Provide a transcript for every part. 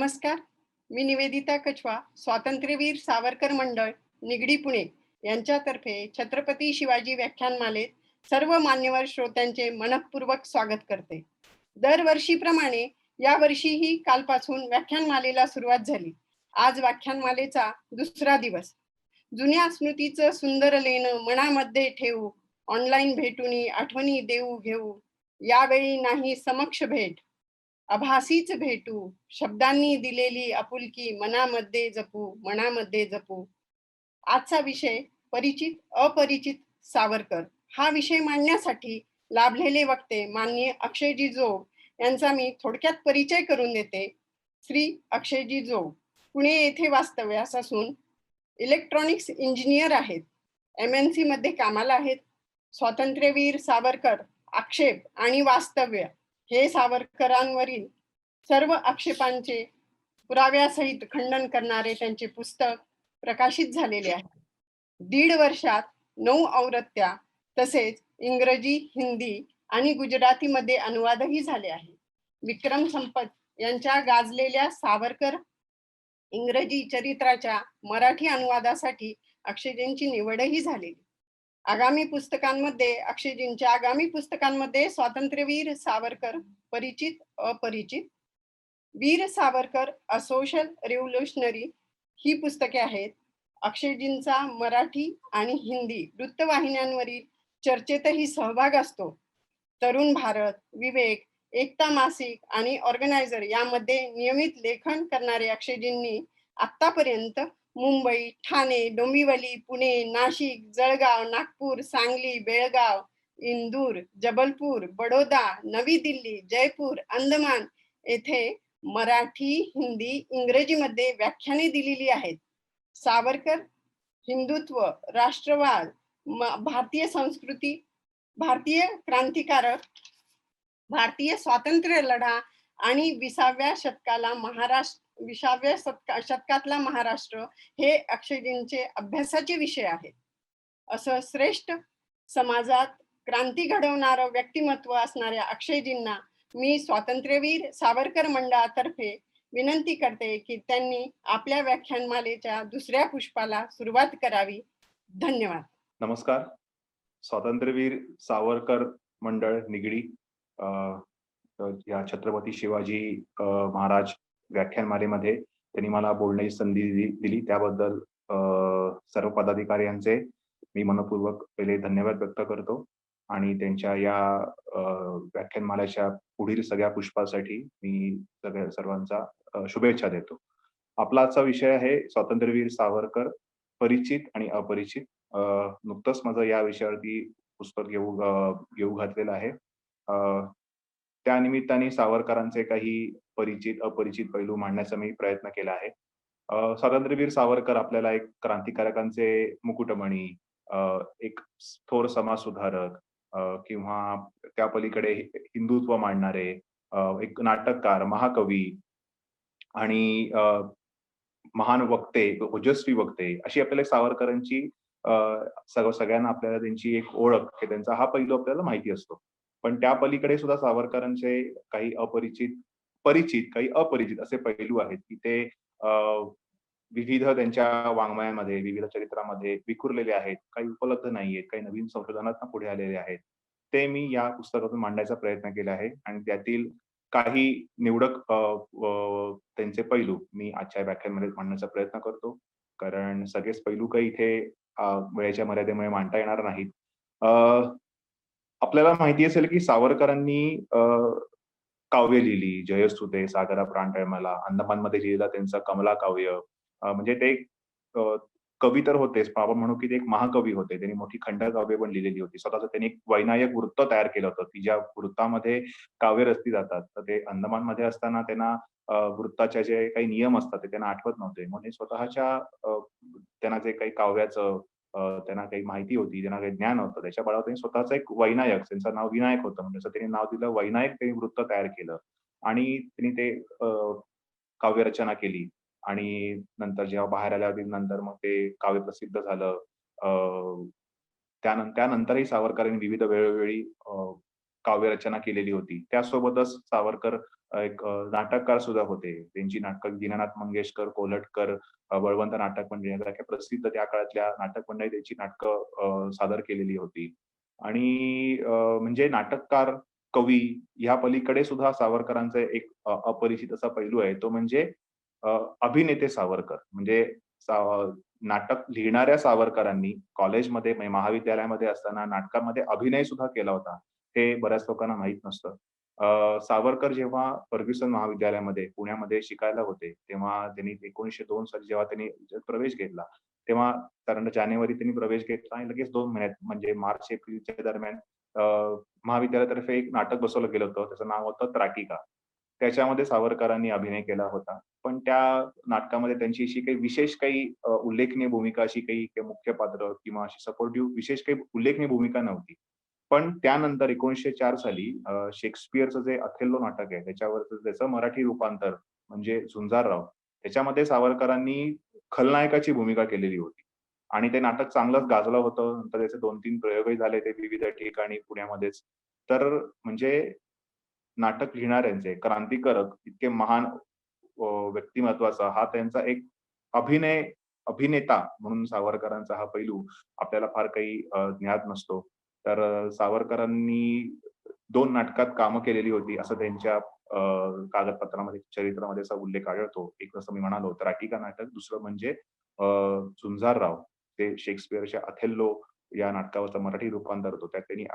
नमस्कार. मी निवेदिता कछवा, स्वातंत्र्यवीर सावरकर मंडळ, निगडी, पुणे यांच्यातर्फे छत्रपती शिवाजी व्याख्यानमालेत सर्व मान्यवर श्रोत्यांचे मनःपूर्वक स्वागत करते. दरवर्षीप्रमाणे यावर्षीही कालपासून व्याख्यानमालेला सुरुवात झाली. आज व्याख्यानमालेचा दुसरा दिवस. जुन्या स्मृतीचं सुंदर लेणं मनामध्ये ठेवू, ऑनलाईन भेटूनी आठवणी देऊ घेऊ, यावेळी नाही समक्ष भेट. आभासीच भेटू, शब्दांनी दिलेली आपुलकी मनामध्ये जपू, मनामध्ये जपू. आजचा विषय परिचित, अपरिचित सावरकर. हा विषय मांडण्यासाठी लाभलेले वक्ते माननीय अक्षयजी जोग यांचा मी थोडक्यात परिचय करून देते. श्री अक्षयजी जोग पुणे येथे वास्तव्यास असून इलेक्ट्रॉनिक्स इंजिनियर आहेत. MNC मध्ये कामाला आहेत. स्वातंत्र्यवीर सावरकर आक्षेप आणि वास्तव्य हे सावरकरांवरील सर्व आक्षेपांचे पुराव्यासहित खंडन करणारे त्यांचे पुस्तक प्रकाशित झालेले आहे. 1.5 वर्षात 9 आवृत्त्या तसेच इंग्रजी, हिंदी आणि गुजरातीमध्ये अनुवादही झाले आहे. विक्रम संपत यांच्या गाजलेल्या सावरकर इंग्रजी चरित्राच्या मराठी अनुवादासाठी अक्षयजींची निवडही झालेली. अक्षयजींच्या आगामी पुस्तकांमध्ये स्वातंत्र्यवीर सावरकर परिचित, अपरिचित, Veer Savarkar a social revolutionary ही पुस्तके आहेत. अक्षयजींचा मराठी आणि हिंदी वृत्तवाहिन्यांवरील चर्चेतही सहभाग असतो. तरुण भारत, विवेक, एकता मासिक आणि ऑर्गनायझर यामध्ये नियमित लेखन करणारे अक्षयजींनी आतापर्यंत मुंबई, ठाणे, डोंबिवली, पुणे, नाशिक, जळगाव, नागपूर, सांगली, बेळगाव, इंदूर, जबलपूर, बडोदा, नवी दिल्ली, जयपूर, अंदमान येथे मराठी, हिंदी, इंग्रजीमध्ये व्याख्याने दिलेली आहेत. सावरकर हिंदुत्व, राष्ट्रवाद, भारतीय संस्कृती, भारतीय क्रांतिकारक, भारतीय स्वातंत्र्य लढा आणि 20व्या शतकातला महाराष्ट्र हे अक्षयजींचे अभ्यासाचे विषय आहेत. असं श्रेष्ठ समाजात क्रांती घडवणारं व्यक्तिमत्व असणाऱ्या अक्षयजींना मी स्वातंत्र्यवीर सावरकर मंडळातर्फे विनंती करते की त्यांनी आपल्या व्याख्यानमालेच्या दुसऱ्या पुष्पाला सुरुवात करावी. धन्यवाद. नमस्कार. स्वातंत्र्यवीर सावरकर मंडळ निगडी या छत्रपती शिवाजी महाराज व्याख्यानमालेमध्ये त्यांनी मला बोलण्याची संधी दिली त्याबद्दल सर्व पदाधिकारी यांचे मी मनपूर्वक पहिले धन्यवाद व्यक्त करतो आणि त्यांच्या या व्याख्यानमालेच्या पुढील सगळ्या पुष्पासाठी मी सर्वांचा शुभेच्छा देतो. आपला आजचा विषय आहे स्वातंत्र्यवीर सावरकर परिचित आणि अपरिचित. नुकतंच माझं या विषयावरती पुस्तक घेऊ घातलेलं आहे. त्या निमित्ताने सावरकरांचे काही परिचित अपरिचित पैलू मांडण्याचा मी प्रयत्न केला आहे. स्वातंत्र्यवीर सावरकर आपल्याला एक क्रांतिकारकांचे मुकुटमणी, एक थोर समाज सुधारक किंवा त्या पलीकडे हिंदुत्व मांडणारे एक नाटककार, महाकवी आणि महान वक्ते, ओजस्वी वक्ते अशी आपल्याला सावरकरांची सगळ्यांना आपल्याला त्यांची एक ओळख, त्यांचा हा पैलू आपल्याला माहिती असतो. पण त्या पलीकडे सुद्धा सावरकरांचे काही परिचित काही अपरिचित असे पैलू आहेत की ते विविध त्यांच्या वाङ्मयामध्ये, विविध चरित्रामध्ये विखुरलेले आहेत. काही उपलब्ध नाहीयेत, काही नवीन संशोधनात पुढे आलेले आहेत. ते मी या पुस्तकातून मांडण्याचा प्रयत्न केला आहे आणि त्यातील काही निवडक त्यांचे पैलू मी आजच्या व्याख्यानामध्ये मांडण्याचा प्रयत्न करतो. कारण सगळेच पैलू काही इथे वेळेच्या मर्यादेमुळे मांडता येणार नाहीत. आपल्याला माहिती असेल की सावरकरांनी काव्य लिहिली, जयस्तुते, सागरा प्राण तळमळला, अंदमानमध्ये लिहिलेला त्यांचा कमला काव्य, म्हणजे ते कवी तर होतेच, पण आपण म्हणू की ते एक महाकवी होते. त्यांनी मोठी खंडकाव्य पण लिहिलेली होती. स्वतःच त्यांनी एक वैनायक वृत्त तयार केलं होतं की ज्या वृत्तामध्ये काव्य रचली जातात. तर ते अंदमानमध्ये असताना त्यांना वृत्ताचे जे काही नियम असतात ते त्यांना आठवत नव्हते. म्हणून स्वतःच्या त्यांना जे काही काव्याचं त्यांना काही माहिती होती, त्यांना काही ज्ञान होतं, त्याच्या बळावर त्यांनी स्वतःचं एक वैनायक, त्यांचं नाव विनायक होतं, म्हणजे त्यांनी नाव दिलं वैनायक. त्यांनी वृत्त तयार केलं आणि त्यांनी ते काव्यरचना केली आणि नंतर जेव्हा बाहेर आल्यावर नंतर मग ते काव्य प्रसिद्ध झालं. त्यानंतरही सावरकरांनी विविध वेळोवेळी काव्यरचना केलेली होती. त्यासोबतच सावरकर एक नाटककार सुद्धा होते. त्यांची नाटकं दीनानाथ मंगेशकर, कोल्हटकर, बळवंत नाटक मंडळी यासारख्या प्रसिद्ध त्या काळातल्या नाटक मंडळी त्यांची नाटकं सादर केलेली होती. आणि म्हणजे नाटककार, कवी ह्या पलीकडे सुद्धा सावरकरांचा एक अपरिचित असा पैलू आहे. तो म्हणजे अभिनेते सावरकर. म्हणजे नाटक लिहिणाऱ्या सावरकरांनी कॉलेजमध्ये म्हणजे महाविद्यालयामध्ये असताना नाटकामध्ये अभिनय सुद्धा केला होता. हे बऱ्याच लोकांना माहीत नसतं. सावरकर जेव्हा फर्ग्युसन महाविद्यालयामध्ये पुण्यामध्ये शिकायला होते, तेव्हा त्यांनी 1902 साली जेव्हा त्यांनी प्रवेश घेतला, तेव्हा कारण जानेवारी त्यांनी प्रवेश घेतला आणि लगेच 2 महिन्यात म्हणजे मार्च-एप्रिलच्या दरम्यान अ, महाविद्यालयातर्फे एक नाटक बसवलं गेलं होतं. त्याचं नाव होतं त्राटिका. त्याच्यामध्ये सावरकरांनी अभिनय केला होता. पण त्या नाटकामध्ये त्यांची अशी काही विशेष काही उल्लेखनीय भूमिका अशी काही मुख्य पात्र किंवा अशी सपोर्टिव्ह विशेष काही उल्लेखनीय भूमिका नव्हती. पण त्यानंतर 1904 साली शेक्सपियरचं जे अथेल्लो नाटक आहे त्याच्यावरचं त्याचं मराठी रूपांतर म्हणजे झुंजारराव त्याच्यामध्ये सावरकरांनी खलनायकाची भूमिका केलेली होती. आणि ते नाटक चांगलंच गाजलं होतं. नंतर त्याचे 2-3 प्रयोगही झाले ते विविध ठिकाणी पुण्यामध्येच. तर म्हणजे नाटक लिहिणाऱ्यांचे क्रांतिकारक इतके महान व्यक्तिमत्वाचा हा त्यांचा एक अभिनय अभिनेता म्हणून सावरकरांचा हा पैलू आपल्याला फार काही ज्ञात नसतो. तर सावरकरांनी 2 नाटकात कामं केलेली होती असं त्यांच्या कागदपत्रामध्ये, चरित्रामध्ये असा उल्लेख आढळतो. एक जसं मी म्हणालो त्राटिका नाटक, दुसरं म्हणजे झुंजारराव. ते शेक्सपियरच्या अथेल्लो या नाटकावरचं मराठी रूपांतर होतं. त्यात त्यांनी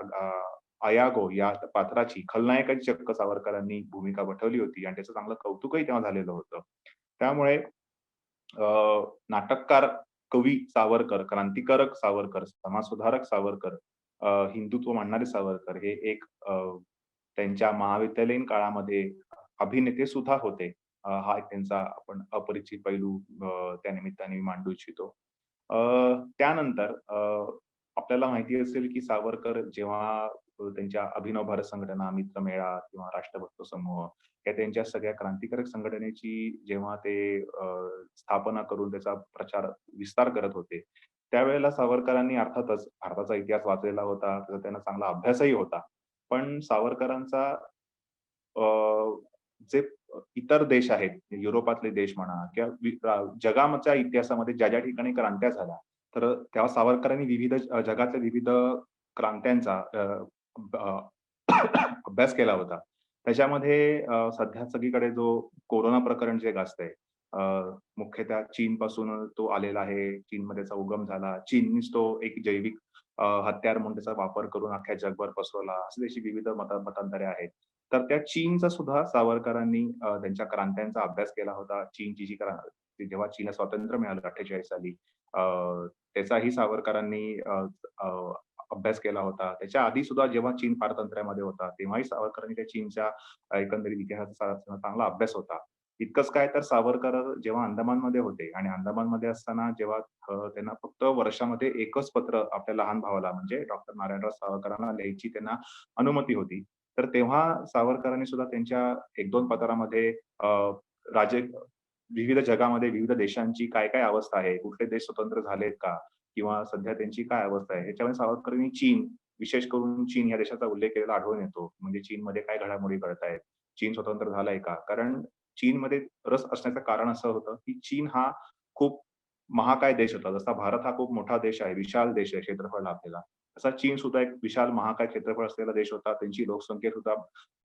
अयागो या पात्राची खलनायकाची चक्क सावरकरांनी भूमिका वठवली होती आणि त्याचं चांगलं कौतुकही तेव्हा झालेलं होतं. त्यामुळे नाटककार, कवी सावरकर, क्रांतिकारक सावरकर, समाजसुधारक सावरकर, हिंदुत्व मांडणारे सावरकर हे एक त्यांच्या महाविद्यालयीन काळामध्ये अभिनेते सुद्धा होते. हा एक त्यांचा आपण अपरिचित पैलू त्या निमित्ताने मांडू इच्छितो. अ, त्यानंतर आपल्याला माहिती असेल की सावरकर जेव्हा त्यांच्या अभिनव भारत संघटना, मित्रमेळा किंवा राष्ट्रभक्त समूह या त्यांच्या सगळ्या क्रांतिकारक संघटनेची जेव्हा ते स्थापना करून त्याचा प्रचार विस्तार करत होते. त्यावेळेला सावरकरांनी अर्थातच भारताचा इतिहास वाचलेला होता. त्याचा त्यांना चांगला अभ्यासही होता. पण सावरकरांचा जे इतर देश आहेत, युरोपातले देश म्हणा किंवा जगाच्या इतिहासामध्ये ज्या ठिकाणी क्रांत्या झाल्या, तर तेव्हा सावरकरांनी विविध जगातल्या विविध क्रांत्यांचा अ, अभ्यास केला होता. त्याच्यामध्ये सध्या सगळीकडे जो कोरोना प्रकरण जे गाजतंय, अ, मुख्यतः चीनपासून तो आलेला आहे. चीनमध्ये त्याचा उगम झाला. चीननीच तो एक जैविक हत्यार म्हणून त्याचा वापर करून अख्ख्या जगभर पसरवला. अशी त्याची विविध मतांतरे आहेत. तर त्या चीनचा सुद्धा सावरकरांनी त्यांच्या क्रांत्यांचा अभ्यास केला होता. चीनची जी जेव्हा चीनला स्वातंत्र्य मिळालं 48 साली अ, त्याचाही सावरकरांनी अ, अभ्यास केला होता. त्याच्या आधी सुद्धा जेव्हा चीन पारतंत्र्यामध्ये होता, तेव्हाही सावरकरांनी त्या चीनच्या एकंदरीत इतिहासाचा चांगला अभ्यास होता. इतकंच काय तर सावरकर जेव्हा अंदमानमध्ये होते आणि अंदमानमध्ये असताना जेव्हा त्यांना फक्त वर्षामध्ये एकच पत्र आपल्या लहान भावाला म्हणजे डॉक्टर नारायणराव सावरकरांना लिहायची त्यांना अनुमती होती. तर तेव्हा सावरकरांनी सुद्धा त्यांच्या 1-2 पत्रामध्ये राजे विविध जगामध्ये विविध देशांची काय-काय अवस्था आहे, कुठले देश स्वतंत्र झालेत का? किंवा सध्या त्यांची काय अवस्था आहे? याच्यामध्ये सावरकरांनी चीन, विशेष करून चीन या देशाचा उल्लेख केलेला आढळून येतो. म्हणजे चीनमध्ये काय घडामोडी घडतायत? चीन स्वतंत्र झालाय का? कारण चीनमध्ये रस असण्याचं कारण असं होतं, की चीन हा खूप महाकाय देश होता. जसा भारत हा खूप मोठा देश आहे, विशाल देश आहे क्षेत्रफळ लाभलेला. तसा चीन सुद्धा एक विशाल महाकाय क्षेत्रफळ असलेला देश होता. त्यांची लोकसंख्या सुद्धा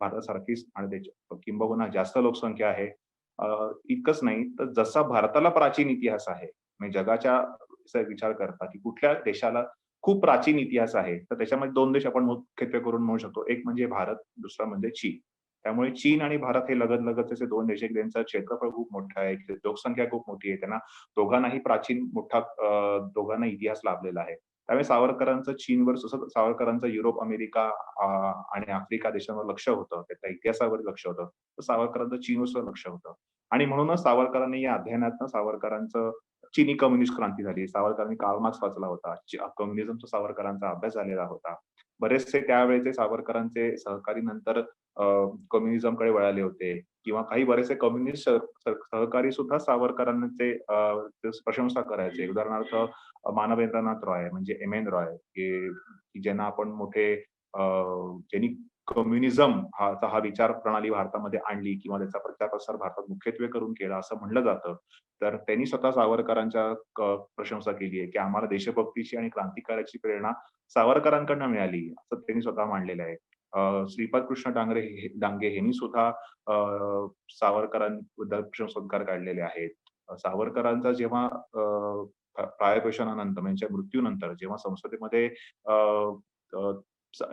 भारतासारखीच आणि त्याच्या किंबहुना जास्त लोकसंख्या आहे. इतकंच नाही तर जसा भारताला प्राचीन इतिहास आहे, म्हणजे जगाच्या असा विचार करता, की कुठल्या देशाला खूप प्राचीन इतिहास आहे. तर त्याच्यामध्ये 2 देश आपण मुख्यत्वे करून म्हणू शकतो. एक म्हणजे भारत, दुसरा म्हणजे चीन. त्यामुळे चीन आणि भारत हे लगत-लगतचे असे 2 देश आहेत. त्यांचं क्षेत्रफळ खूप मोठं आहे. लोकसंख्या खूप मोठी आहे. त्यांना दोघांनाही प्राचीन मोठा दोघांना इतिहास लाभलेला आहे. त्यामुळे सावरकरांचं चीनवर जसं सावरकरांचं युरोप, अमेरिका अ, आणि आफ्रिका देशांवर लक्ष होतं. त्याच्या इतिहासावर लक्ष होतं. तर सावरकरांचं चीनवर सुद्धा लक्ष होतं. आणि म्हणूनच सावरकरांनी या अध्ययनातनं सावरकरांचं चीनी कम्युनिस्ट क्रांती झाली. सावरकरांनी कार्ल मार्क्स वाचला होता. कम्युनिझमचा सावरकरांचा अभ्यास झालेला होता. बरेचसे त्यावेळेचे सावरकरांचे सहकारी नंतर कम्युनिझमकडे वळाले होते किंवा काही बरेचसे कम्युनिस्ट सहकारी सुद्धा सावरकरांचे प्रशंसा करायचे. उदाहरणार्थ मानवेंद्रनाथ रॉय म्हणजे एम-एन रॉय, की ज्यांना आपण मोठे ज्यांनी कम्युनिझम हा विचार प्रणाली भारतामध्ये आणली किंवा त्याचा प्रचार प्रसार भारतात मुख्यत्वे करून केला असं म्हणलं जातं. तर त्यांनी स्वतः सावरकरांच्या प्रशंसा केली आहे, की आम्हाला देशभक्तीची आणि क्रांतिकाराची प्रेरणा सावरकरांकडनं मिळाली, असं त्यांनी स्वतः मांडलेलं आहे. श्रीपाद कृष्ण डांगे यांनी सुद्धा सावरकरांबद्दल प्रशंसोद्गार काढलेले आहेत. सावरकरांचा जेव्हा प्रायःपेशनानंतर म्हणजे मृत्यूनंतर जेव्हा संसदेमध्ये अ, अ,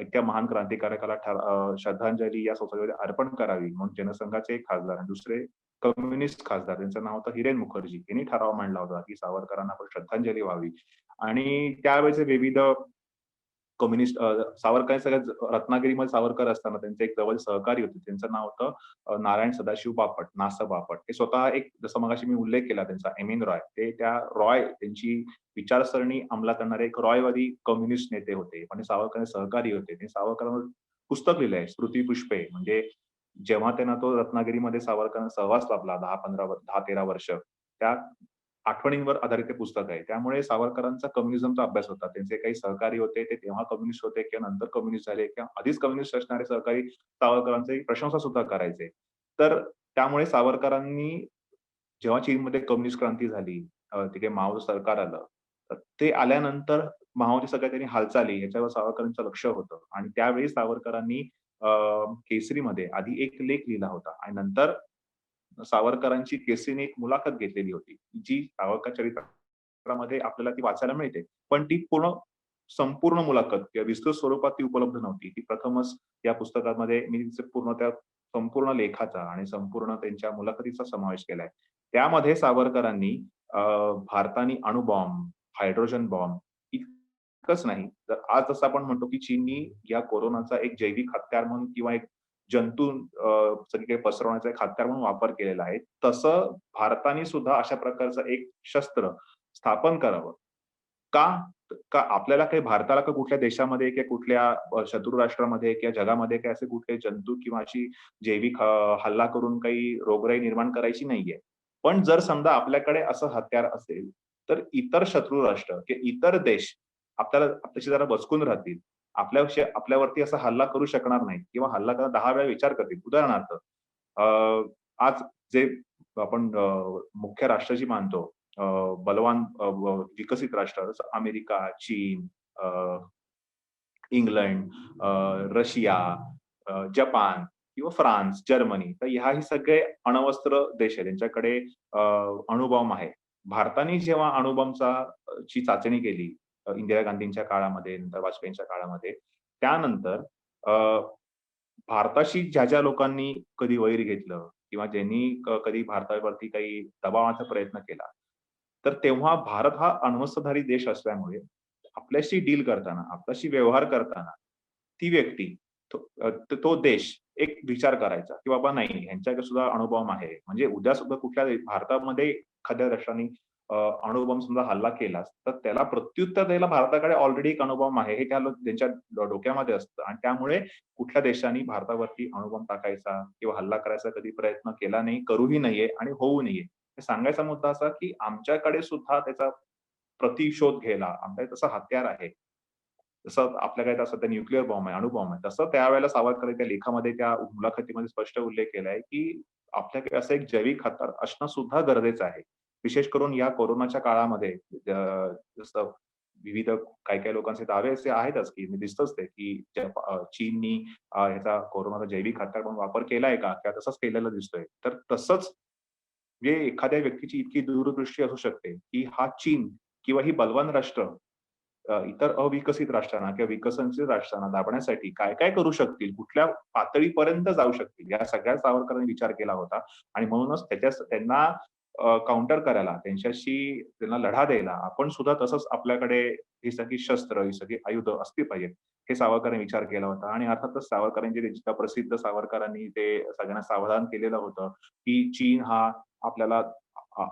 इतक्या महान क्रांतिकारकाला श्रद्धांजली या संसदेमध्ये अर्पण करावी म्हणून जनसंघाचे एक खासदार आणि दुसरे कम्युनिस्ट खासदार त्यांचं नाव होतं हिरेन मुखर्जी यांनी ठराव मांडला होता की सावरकरांना आपण श्रद्धांजली व्हावी आणि त्यावेळेचे विविध कम्युनिस्ट सावरकर सगळ्यात रत्नागिरीमध्ये सावरकर असताना त्यांचे एक जवळ सहकारी होते. त्यांचं नाव होतं नारायण सदाशिव बापट, नास बापट. ते स्वतः एक जसं मगाशी मी उल्लेख केला त्यांचा एम.एन. रॉय. ते त्या रॉय त्यांची विचारसरणी अंमलात आणणारे एक रॉयवादी कम्युनिस्ट नेते होते. पण सावरकरांचे सहकारी होते. ते सावरकरांवर पुस्तक लिहिलंय स्मृती पुष्पे. म्हणजे जेव्हा त्यांना तो रत्नागिरीमध्ये सावरकरांचा सहवास लाभला 10-13 वर्ष. त्या आठवणींवर आधारित ते पुस्तक आहे. त्यामुळे सावरकरांचा कम्युनिझमचा अभ्यास होता. त्यांचे काही सहकारी होते, ते तेव्हा कम्युनिस्ट होते किंवा नंतर कम्युनिस्ट झाले किंवा आधीच कम्युनिस्ट असणारे सहकारी सावरकरांची प्रशंसा सुद्धा करायचे. तर त्यामुळे सावरकरांनी जेव्हा चीनमध्ये कम्युनिस्ट क्रांती झाली, तिथे माओचं सरकार आलं. तर ते आल्यानंतर माओच्या सगळ्या त्यांनी हालचाली ह्याच्यावर सावरकरांचं लक्ष होतं आणि त्यावेळी सावरकरांनी केसरीमध्ये आधी एक लेख लिहिला होता आणि नंतर सावरकरांची केसरीने एक मुलाखत घेतलेली होती. जी सावरकर चरित्रामध्ये आपल्याला ती वाचायला मिळते. पण ती संपूर्ण मुलाखत किंवा विस्तृत स्वरूपात ती उपलब्ध नव्हती. ती प्रथमच या पुस्तकामध्ये मी पूर्ण त्या संपूर्ण लेखाचा आणि संपूर्ण त्यांच्या मुलाखतीचा समावेश केलाय. त्यामध्ये सावरकरांनी अ, भारताने अणुबॉम्ब, हायड्रोजन बॉम्ब इतकंच नाही, तर आज जसं आपण म्हणतो की चीननी या कोरोनाचा एक जैविक हत्यार म्हणून किंवा एक जंतू सगळीकडे पसरवण्याचा एक हत्यार म्हणून वापर केलेला आहे. तसं भारताने सुद्धा अशा प्रकारचं एक शस्त्र स्थापन करावं. का? का आपल्याला काही भारताला का कुठल्या देशामध्ये किंवा कुठल्या शत्रू राष्ट्रामध्ये किंवा जगामध्ये काही असे कुठले जंतू किंवा अशी जैविक हल्ला करून काही रोगराई निर्माण करायची नाहीये. पण जर समजा आपल्याकडे असं हत्यार असेल, तर इतर शत्रू राष्ट्र किंवा इतर देश आपल्याशी जरा बसकून राहतील. आपल्यावरती असा हल्ला करू शकणार नाहीत किंवा हल्ला करायला 10 वेळा विचार करतील. उदाहरणार्थ आज जे आपण मुख्य राष्ट्र जी मानतो बलवान विकसित राष्ट्र जसं अमेरिका, चीन, इंग्लंड, रशिया, जपान किंवा फ्रान्स, जर्मनी तर ह्याही सगळे अण्वस्त्र देश आहेत. त्यांच्याकडे अणुबॉम्ब आहे. भारताने जेव्हा अणुबॉम्बचा ची चाचणी केली इंदिरा गांधींच्या काळामध्ये, नंतर वाजपेयींच्या काळामध्ये, त्यानंतर अ, भारताशी ज्या लोकांनी कधी वैर घेतलं किंवा ज्यांनी कधी भारतावरती काही दबाव आणण्याचा प्रयत्न केला, तर तेव्हा भारत हा अण्वस्त्रधारी देश असल्यामुळे आपल्याशी डील करताना, आपल्याशी व्यवहार करताना ती व्यक्ती, तो देश एक विचार करायचा, की बाबा नाही ह्यांच्याकडे सुद्धा अणुबॉम्ब आहे. म्हणजे उद्या सुद्धा कुठल्या भारतामध्ये एखाद्या राष्ट्राने अणुबॉम्ब समजा हल्ला केलाच, तर त्याला प्रत्युत्तर द्यायला भारताकडे ऑलरेडी एक अणुबॉम्ब आहे, हे त्यांच्या डोक्यामध्ये असतं आणि त्यामुळे कुठल्या देशाने भारतावरती अणुबॉम्ब टाकायचा किंवा हल्ला करायचा कधी प्रयत्न केला नाही, करूही नाहीये आणि होऊ नये. सांगायचा मुद्दा असा, की आमच्याकडे सुद्धा त्याचा प्रतिशोध घ्यायला आमच्याकडे तसं हत्यार आहे. जसं आपल्याकडे तसं ते न्यूक्लिअर बॉम्ब आहे, अणुबॉम्ब आहे. तसं त्यावेळेला सावरकर त्या लेखामध्ये, त्या मुलाखतीमध्ये स्पष्ट उल्लेख केलाय, की आपल्याकडे असं एक जैविक हत्यार असणं सुद्धा गरजेचं आहे. विशेष करून या कोरोनाच्या काळामध्ये जसं विविध काही-काही लोकांचे दावे असे आहेतच, की दिसतंच ते, की चीननी ह्याचा कोरोनाचा जैविक हत्यार म्हणून वापर केलाय का? किंवा तसंच केलेला दिसतोय. तर तसंच म्हणजे एखाद्या व्यक्तीची इतकी दूरदृष्टी असू शकते, की हा चीन किंवा ही बलवान राष्ट्र इतर अविकसित राष्ट्रांना किंवा विकसनशील राष्ट्रांना दाबण्यासाठी काय-काय करू शकतील, कुठल्या पातळीपर्यंत जाऊ शकतील, या सगळ्या सावरकरांनी विचार केला होता आणि म्हणूनच त्यांना काउंटर करायला, त्यांना लढा द्यायला आपण सुद्धा तसंच आपल्याकडे ही सगळी शस्त्र, ही सगळी आयुधं असली पाहिजेत, हे सावरकरांनी विचार केला होता आणि अर्थातच सावरकरांची त्यांच्या प्रसिद्ध सावरकरांनी ते सगळ्यांना सावधान केलेलं होतं, की चीन हा आपल्याला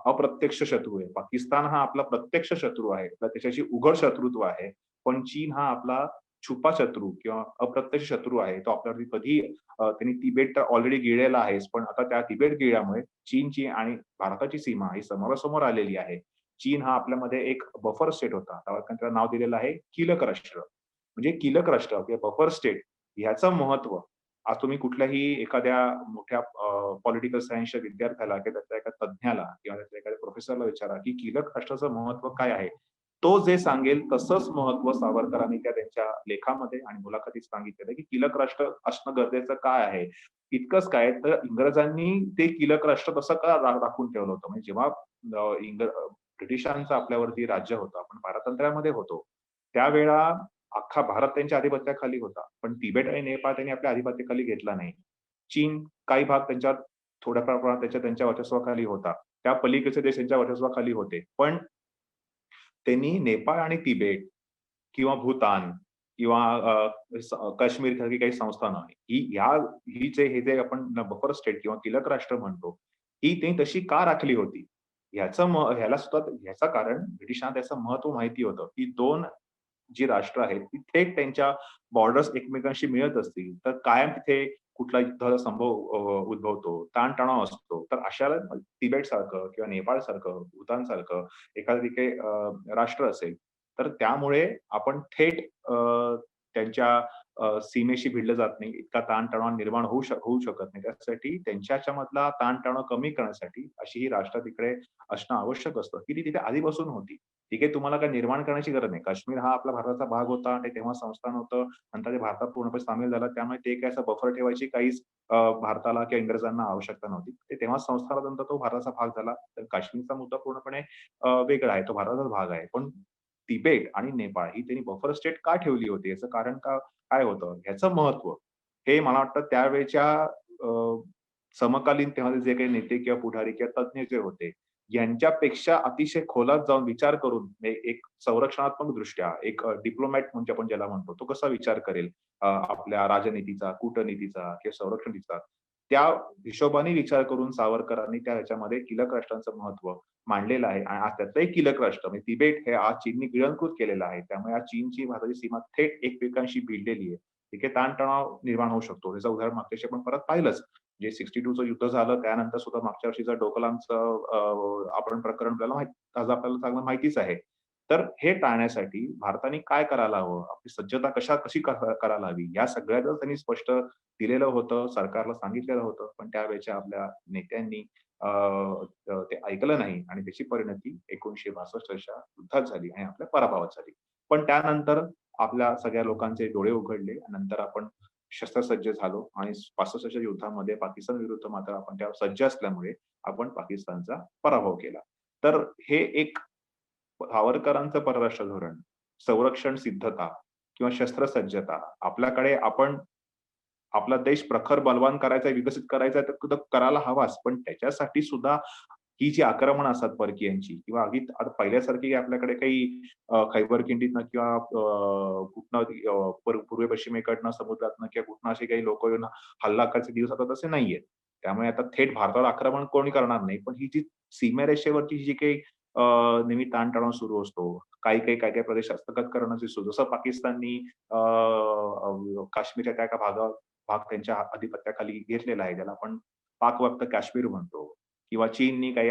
अप्रत्यक्ष शत्रू आहे. पाकिस्तान हा आपला प्रत्यक्ष शत्रू आहे. तर त्याच्याशी उघड शत्रुत्व आहे. पण चीन हा आपला छुपा शत्रू किंवा अप्रत्यक्ष शत्रू आहे. तो आपल्यावरती कधी त्यांनी तिबेट तर ऑलरेडी गिळलेला आहेच. पण आता त्या तिबेट गिळल्यामुळे चीनची आणि भारताची सीमा ही समोरासमोर आलेली आहे. चीन हा आपल्यामध्ये एक बफर स्टेट होता. सावरकरांनी त्याला नाव दिलेलं आहे कीलक राष्ट्र. म्हणजे कीलक राष्ट्र किंवा बफर स्टेट ह्याचं महत्व आज तुम्ही कुठल्याही एखाद्या मोठ्या पॉलिटिकल सायन्सच्या विद्यार्थ्याला किंवा त्यातल्या एका तज्ञाला किंवा त्यातल्या एखाद्या प्रोफेसरला विचारा की कीलक राष्ट्राचं महत्व काय आहे? तो जे सांगेल तसंच महत्व सावरकरांनी त्यांच्या लेखामध्ये आणि मुलाखतीत सांगितलेलं आहे, की कीलक राष्ट्र असणं गरजेचं काय आहे? इतकंच काय तर इंग्रजांनी ते कीलक राष्ट्र तसं का राखून ठेवलं होतं? म्हणजे जेव्हा ब्रिटिशांचं आपल्यावरती राज्य होतं, आपण पारतंत्र्यामध्ये होतो, त्यावेळा अख्खा भारत त्यांच्या आधिपत्याखाली होता. पण तिबेट आणि नेपाळ त्यांनी आपल्या आधिपत्याखाली घेतला नाही. चीन काही भाग त्यांच्यात थोड्या प्रमाणात त्यांच्या वर्चस्वाखाली होता. त्या पलीकडचे देश त्यांच्या वर्चस्वाखाली होते. पण त्यांनी नेपाळ आणि तिबेट किंवा भूतान किंवा काश्मीर सारखी काही संस्थानं ही जे आपण बफर स्टेट किंवा कीलक राष्ट्र म्हणतो, ही त्यांनी तशी का राखली होती? ह्याला सुद्धा ह्याचं कारण ब्रिटिशांना त्याचं महत्व माहिती होतं, की 2 जी राष्ट्र आहेत, ती थेट त्यांच्या बॉर्डर्स एकमेकांशी मिळत असतील, तर कायम तिथे कुठला युद्धाचा संभव उद्भवतो, ताणतणाव असतो. तर अशाला तिबेटसारखं किंवा नेपाळसारखं, भूतानसारखं एखादं तिथे राष्ट्र असेल, तर त्यामुळे आपण थेट त्यांच्या सीमेशी भिडलं जात नाही. इतका ताणतणाव निर्माण होऊ शकत नाही. त्यासाठी त्यांच्या ह्याच्यामधला ताणतणाव कमी करण्यासाठी अशी ही राष्ट्र तिकडे असणं आवश्यक असतं, की ती तिथे आधीपासून होती. ठीक आहे, तुम्हाला काही निर्माण करण्याची गरज नाही. काश्मीर हा आपला भारताचा भाग होता आणि तेव्हा संस्थान होतं. नंतर ते भारतात पूर्णपणे सामील झालं. त्यामुळे ते काही असं बफर ठेवायची काहीच भारताला किंवा इंग्रजांना आवश्यकता नव्हती. ते तेव्हा संस्थान नंतर तो भारताचा भाग झाला. तर काश्मीरचा मुद्दा पूर्णपणे वेगळा आहे. तो भारताचाच भाग आहे. पण तिबेट आणि नेपाळ ही त्यांनी बफर स्टेट का ठेवली होती? याचं कारण काय होतं? ह्याचं महत्व हे मला वाटतं त्यावेळच्या समकालीन तेव्हाचे जे काही नेते किंवा पुढारी किंवा तज्ञ जे होते, यांच्यापेक्षा अतिशय खोलात जाऊन विचार करून एक संरक्षणात्मक दृष्ट्या एक डिप्लोमॅट म्हणजे आपण ज्याला म्हणतो, तो कसा विचार करेल आपल्या राजनीतीचा, कूटनीतीचा किंवा संरक्षण नीतीचा. त्या हिशोबाने विचार करून सावरकरांनी त्या ह्याच्यामध्ये कीलक राष्ट्रांचं महत्व मांडलेलं आहे आणि आज त्यातलं एक कीलक राष्ट्र म्हणजे तिबेट हे आज चीननी गिळंकृत केलेलं आहे. त्यामुळे आज चीनची भारताची सीमा थेट एकमेकांशी भिडलेली आहे. तिथे ताणतणाव निर्माण होऊ शकतो. त्याचं उदाहरण मागच्या वर्षी आपण परत पाहिलंच. जे 62चं युद्ध झालं त्यानंतर सुद्धा मागच्या वर्षीचं डोकलामचं आपण प्रकरण आपल्याला चांगलं माहितीच आहे. तर हे टाळण्यासाठी भारताने काय करायला हवं? आपली सज्जता कशी करायला हवी? या सगळ्याचं त्यांनी स्पष्ट दिलेलं होतं, सरकारला सांगितलेलं होतं. पण त्यावेळेच्या आपल्या नेत्यांनी ते ऐकलं नाही आणि त्याची परिणती 1962च्या युद्धात झाली आणि आपल्या पराभवात झाली. पण त्यानंतर आपल्या सगळ्या लोकांचे डोळे उघडले. नंतर आपण शस्त्रसज्ज झालो आणि 65च्या युद्धामध्ये पाकिस्तान विरुद्ध मात्र आपण त्यावर सज्ज असल्यामुळे आपण पाकिस्तानचा पराभव केला. तर हे एक सावरकरांचं परराष्ट्र धोरण, संरक्षण सिद्धता किंवा शस्त्रसज्जता आपल्याकडे आपण आपला देश प्रखर बलवान करायचा आहे, विकसित करायचा आहे, तर तो करायला हवाच. पण त्याच्यासाठी सुद्धा ही जी आक्रमण असतात परकीयांची किंवा अगदी आता पहिल्यासारखी आपल्याकडे काही खैबर खिंडीतनं किंवा कुठनं पूर्व पश्चिमेकडनं समुद्रातनं किंवा कुठनं असे काही लोक येऊन हल्ला करायचे दिवस आता तसे नाहीयेत. त्यामुळे आता थेट भारतावर आक्रमण कोणी करणार नाही. पण ही जी सीमारेषेवरची जी काही नेहमी ताणतणाव सुरू असतो. काही प्रदेश हस्तगत करणं जे जसं पाकिस्ताननी काश्मीरच्या त्या एका भाग त्यांच्या अधिपत्याखाली घेतलेला आहे. ज्याला आपण पाकव्याप्त काश्मीर म्हणतो किंवा चीननी काही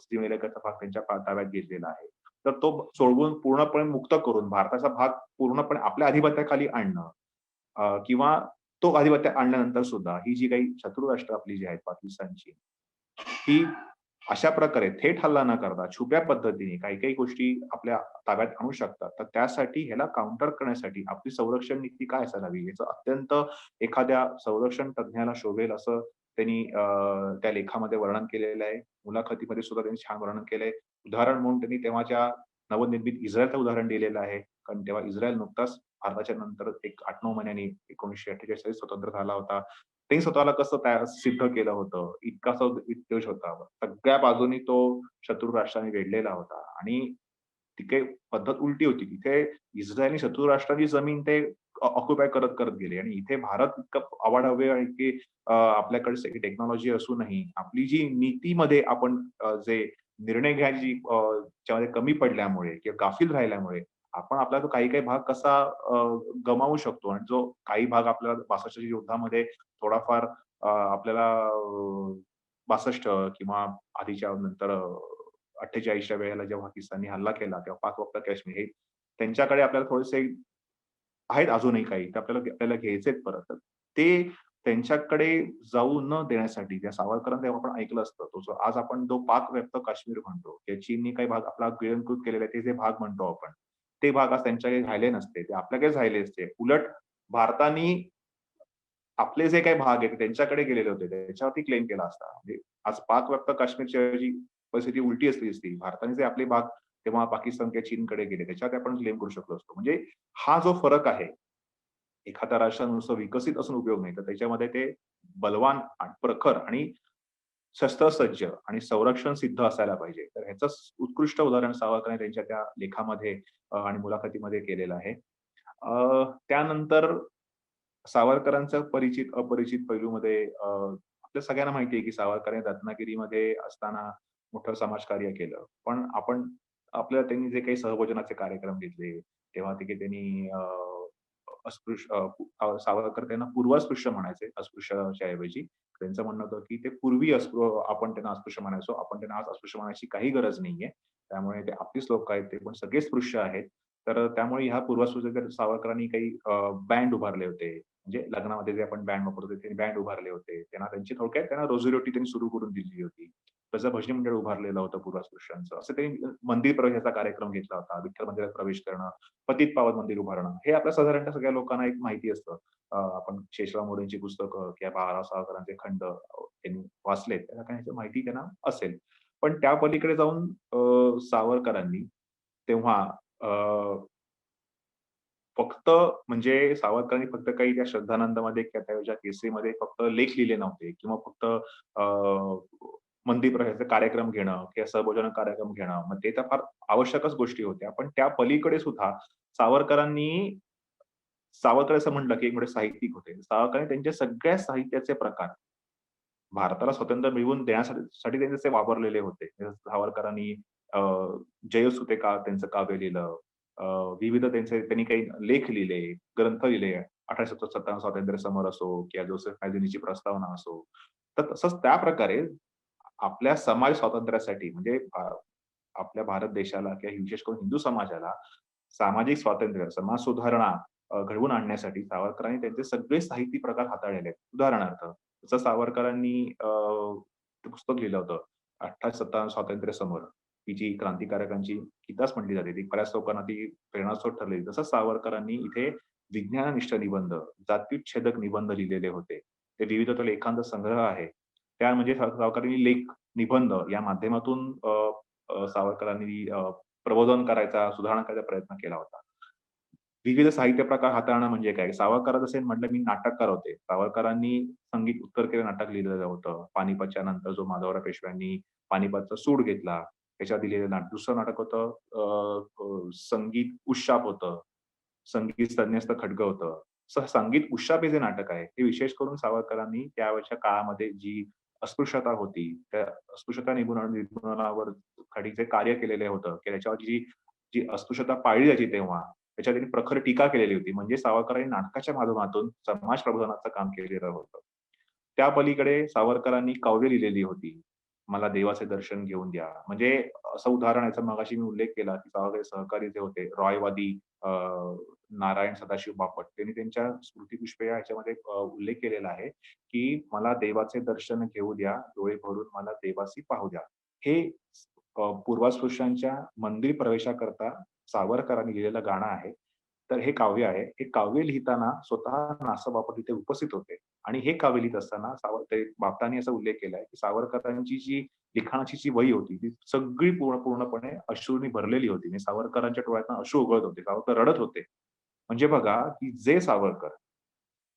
सीमेलगतचा भाग त्यांच्या ताब्यात घेतलेला आहे. तर तो सोडवून पूर्णपणे मुक्त करून भारताचा भाग पूर्णपणे आपल्या अधिपत्याखाली आणणं किंवा तो आधिपत्य आणल्यानंतर सुद्धा ही जी काही शत्रू राष्ट्र आपली जी आहेत पाकिस्तानची, ही अशा प्रकारे थेट हल्ला न करता छुप्या पद्धतीने काही गोष्टी आपल्या ताब्यात आणू शकतात. तर त्यासाठी ह्याला काउंटर करण्यासाठी आपली संरक्षण नीती काय असायला हवी याचं अत्यंत एखाद्या संरक्षण तज्ञाला शोभेल असं त्यांनी त्या लेखामध्ये वर्णन केलेलं आहे. मुलाखतीमध्ये सुद्धा त्यांनी छान वर्णन केलंय. उदाहरण म्हणून त्यांनी तेव्हाच्या नवनिर्मित इस्रायलचं उदाहरण दिलेलं आहे. कारण तेव्हा इस्रायल नुकताच भारताच्या नंतर एक 8-9 महिन्यांनी 1948 साली स्वतंत्र झाला होता. त्यांनी स्वतःला कसं सिद्ध केलं होतं. इतकासा विद्वेष होता. सगळ्या बाजूनी तो शत्रू राष्ट्राने वेढलेला होता आणि तिथे पद्धत उलटी होती. तिथे इस्रायली शत्रू राष्ट्राची जमीन ते ऑक्युपाय करत गेले आणि इथे भारत इतकं अवाढव्य आणि की आपल्याकडे सगळी टेक्नॉलॉजी असूनही आपली जी नीतीमध्ये आपण जे निर्णय घ्यायची त्याच्यामध्ये कमी पडल्यामुळे किंवा गाफील राहिल्यामुळे आपण आपला तो काही भाग कसा गमावू शकतो आणि जो काही भाग आपल्याला 62च्या युद्धामध्ये थोडाफार आपल्याला 62 किंवा आधीच्या नंतर 48च्या वेळेला जेव्हा पाकिस्ताननी हल्ला केला तेव्हा पाक काश्मीर हे त्यांच्याकडे आपल्याला थोडेसे आहेत अजूनही काही ते आपल्याला आपल्याला घ्यायचे आहेत परत. तर ते त्यांच्याकडे जाऊ न देण्यासाठी त्या सावरकरांचं आपण ऐकलं असतं. तो जो आज आपण जो पाकव्याप्त काश्मीर म्हणतो, त्या चीननी काही भाग आपला गिळंकृत केलेला आहे, ते जे भाग म्हणतो आपण. ते भाग आज त्यांच्याकडे राहिले नसते. ते आपल्याकडेच राहिले असते. उलट भारताने आपले जे काही भाग आहेत ते त्यांच्याकडे गेलेले होते. त्याच्यावरती क्लेम केला असता. म्हणजे आज पाकव्याप्त काश्मीरची ऐवजी परिस्थिती उलटी असली असती. भारताने जे आपले भाग तेव्हा पाकिस्तान किंवा चीनकडे गेले, त्याच्यावरती आपण क्लेम करू शकलो असतो. म्हणजे हा जो फरक आहे, एखाद्या राष्ट्र नुसतं विकसित असून उपयोग नाही, तर त्याच्यामध्ये ते बलवान, प्रखर आणि शस्त्रसज्ज आणि संरक्षण सिद्ध असायला पाहिजे. तर ह्याचं उत्कृष्ट उदाहरण सावरकरांनी त्यांच्या त्या लेखामध्ये आणि मुलाखतीमध्ये केलेलं आहे. त्यानंतर सावरकरांचा परिचित, अपरिचित पैलूमध्ये आपल्या सगळ्यांना माहिती आहे, की सावरकरांनी रत्नागिरीमध्ये असताना मोठं समाजकार्य केलं. पण आपण आपल्याला त्यांनी जे काही सहभोजनाचे कार्यक्रम घेतले, तेव्हा तिथे त्यांनी सावरकर त्यांना पूर्वास्पृश्य म्हणायचे, अस्पृश्याच्या ऐवजी. त्यांचं म्हणणं होतं, की ते पूर्वी आपण त्यांना अस्पृश्य म्हणायचो. आपण त्यांना आज अस्पृश्य म्हणायची काही गरज नाहीये. त्यामुळे ते आपलीच लोकं आहेत, ते पण सगळे स्पृश्य आहेत. तर त्यामुळे ह्या पूर्वास्पृश्य सावरकरांनी काही बँड उभारले होते. म्हणजे लग्नामध्ये जे आपण बँड वापरतो, ते बँड उभारले होते. त्यांना त्यांची थोडक्यात त्यांना रोजीरोटी त्यांनी सुरू करून दिली होती. तसं भजनी मंडळ उभारलेलं होतं पूर्वास्पृश्यांचं. असं त्यांनी मंदिर प्रवेशाचा कार्यक्रम घेतला होता. विठ्ठल मंदिरात प्रवेश करणं, पतित पावन मंदिर उभारणं, हे आपल्या साधारणतः सगळ्या लोकांना एक माहिती असतं. आपण शेषराव मोरेंची पुस्तकं किंवा बाळाराव सावरकरांचे खंड त्यांनी वाचलेत. त्यांना काही माहिती त्यांना असेल. पण त्या पलीकडे जाऊन सावरकरांनी तेव्हा अ, फक्त म्हणजे सावरकरांनी फक्त काही त्या श्रद्धानंदमध्ये किंवा त्याच्या केसरीमध्ये फक्त लेख लिहिले नव्हते किंवा फक्त मंदिर प्रवेशाचे कार्यक्रम घेणं किंवा सहभोजन कार्यक्रम घेणं, मग ते तर फार आवश्यकच गोष्टी होत्या. पण त्या पलीकडे सुद्धा सावरकरांनी सावरकर असं म्हटलं, की एक मोठे साहित्यिक होते. सावरकरांनी त्यांच्या सगळ्या साहित्याचे प्रकार भारताला स्वातंत्र्य मिळवून देण्यासाठी त्यांनी ते वापरलेले होते. सावरकरांनी अ, जयसुते का त्यांचं काव्य लिहिलं. अ, विविध त्यांचे त्यांनी काही लेख लिहिले, ग्रंथ लिहिले. 1857 स्वातंत्र्य समर असो किंवा जोसेफ मॅझिनीची प्रस्तावना असो. तर तसंच त्या प्रकारे आपल्या समाज स्वातंत्र्यासाठी म्हणजे आपल्या भारत देशाला किंवा विशेष करून हिंदू समाजाला सामाजिक स्वातंत्र्य, समाज सुधारणा घडवून आणण्यासाठी सावरकरांनी त्यांचे सगळे साहित्य प्रकार हाताळलेले आहेत. उदाहरणार्थ, जसं सावरकरांनी ते पुस्तक लिहिलं होतं, 1857 स्वातंत्र्य समर, ही जी क्रांतिकारकांची गीताच म्हटली जाते. ती बऱ्याच लोकांना ती प्रेरणास्रोत ठरलेली. तसंच सावरकरांनी इथे विज्ञाननिष्ठ निबंध, जातीच्छेदक निबंध लिहिलेले होते. ते विविध लेखांचा संग्रह आहे. त्या म्हणजे सावरकरांनी लेख, निबंध या माध्यमातून सावरकरांनी प्रबोधन करायचा, सुधारणा करायचा प्रयत्न केला होता. विविध साहित्य प्रकार हाताळणं म्हणजे काय? सावरकर जसे म्हटलं मी नाटककार होते. सावरकरांनी संगीत उत्तर केलं नाटक लिहिलेलं होतं. पानिपतच्या नंतर जो माधवराव पेशव्यांनी पानिपतचा सूड घेतला, त्याच्यावर दिलेलं नाटक. दुसरं नाटक होतं संगीत उशाप होतं. संगीत संन्यस्त खड्ग होतं. संगीत उशाप हे जे नाटक आहे, हे विशेष करून सावरकरांनी त्यावेळच्या काळामध्ये जी अस्पृश्यता होती, त्या अस्पृश्यता निर्मूलनावर जे कार्य केलेलं होतं, की त्याच्यावर जी जी अस्पृश्यता पाळली जायची तेव्हा, त्याच्यावर त्यांनी प्रखर टीका केलेली होती. म्हणजे सावरकरांनी नाटकाच्या माध्यमातून समाज प्रबोधनाचं काम केलेलं होतं. त्या पलीकडे सावरकरांनी काव्य लिहिलेली होती. मला देवाचे दर्शन घेऊन द्या. म्हणजे असं उदाहरण याचा मगाशी मी उल्लेख केला, की सावरकर सहकारी जे होते, रॉयवादी अ, नारायण सदाशिव बापट त्यांनी त्यांच्या स्मृतिपुष्पे या ह्याच्यामध्ये उल्लेख केलेला आहे, की मला देवाचे दर्शन घेऊ द्या, डोळे भरून मला देवासी पाहू द्या. हे पूर्वास्पृश्यांच्या मंदिर प्रवेशाकरता सावरकरांनी लिहिलेलं गाणं आहे. तर हे काव्य आहे. हे काव्य लिहिताना स्वतः ना. बापट तिथे उपस्थित होते आणि हे काव्य लिहीत असताना ते बापटांनी असा उल्लेख केलाय, की सावरकरांची जी लिखाणाची जी वही होती, ती सगळी पूर्णपणे अश्रूंनी भरलेली होती. म्हणजे सावरकरांच्या डोळ्यातनं अश्रू ओघळत होते. सावरकर रडत होते. म्हणजे बघा, की जे सावरकर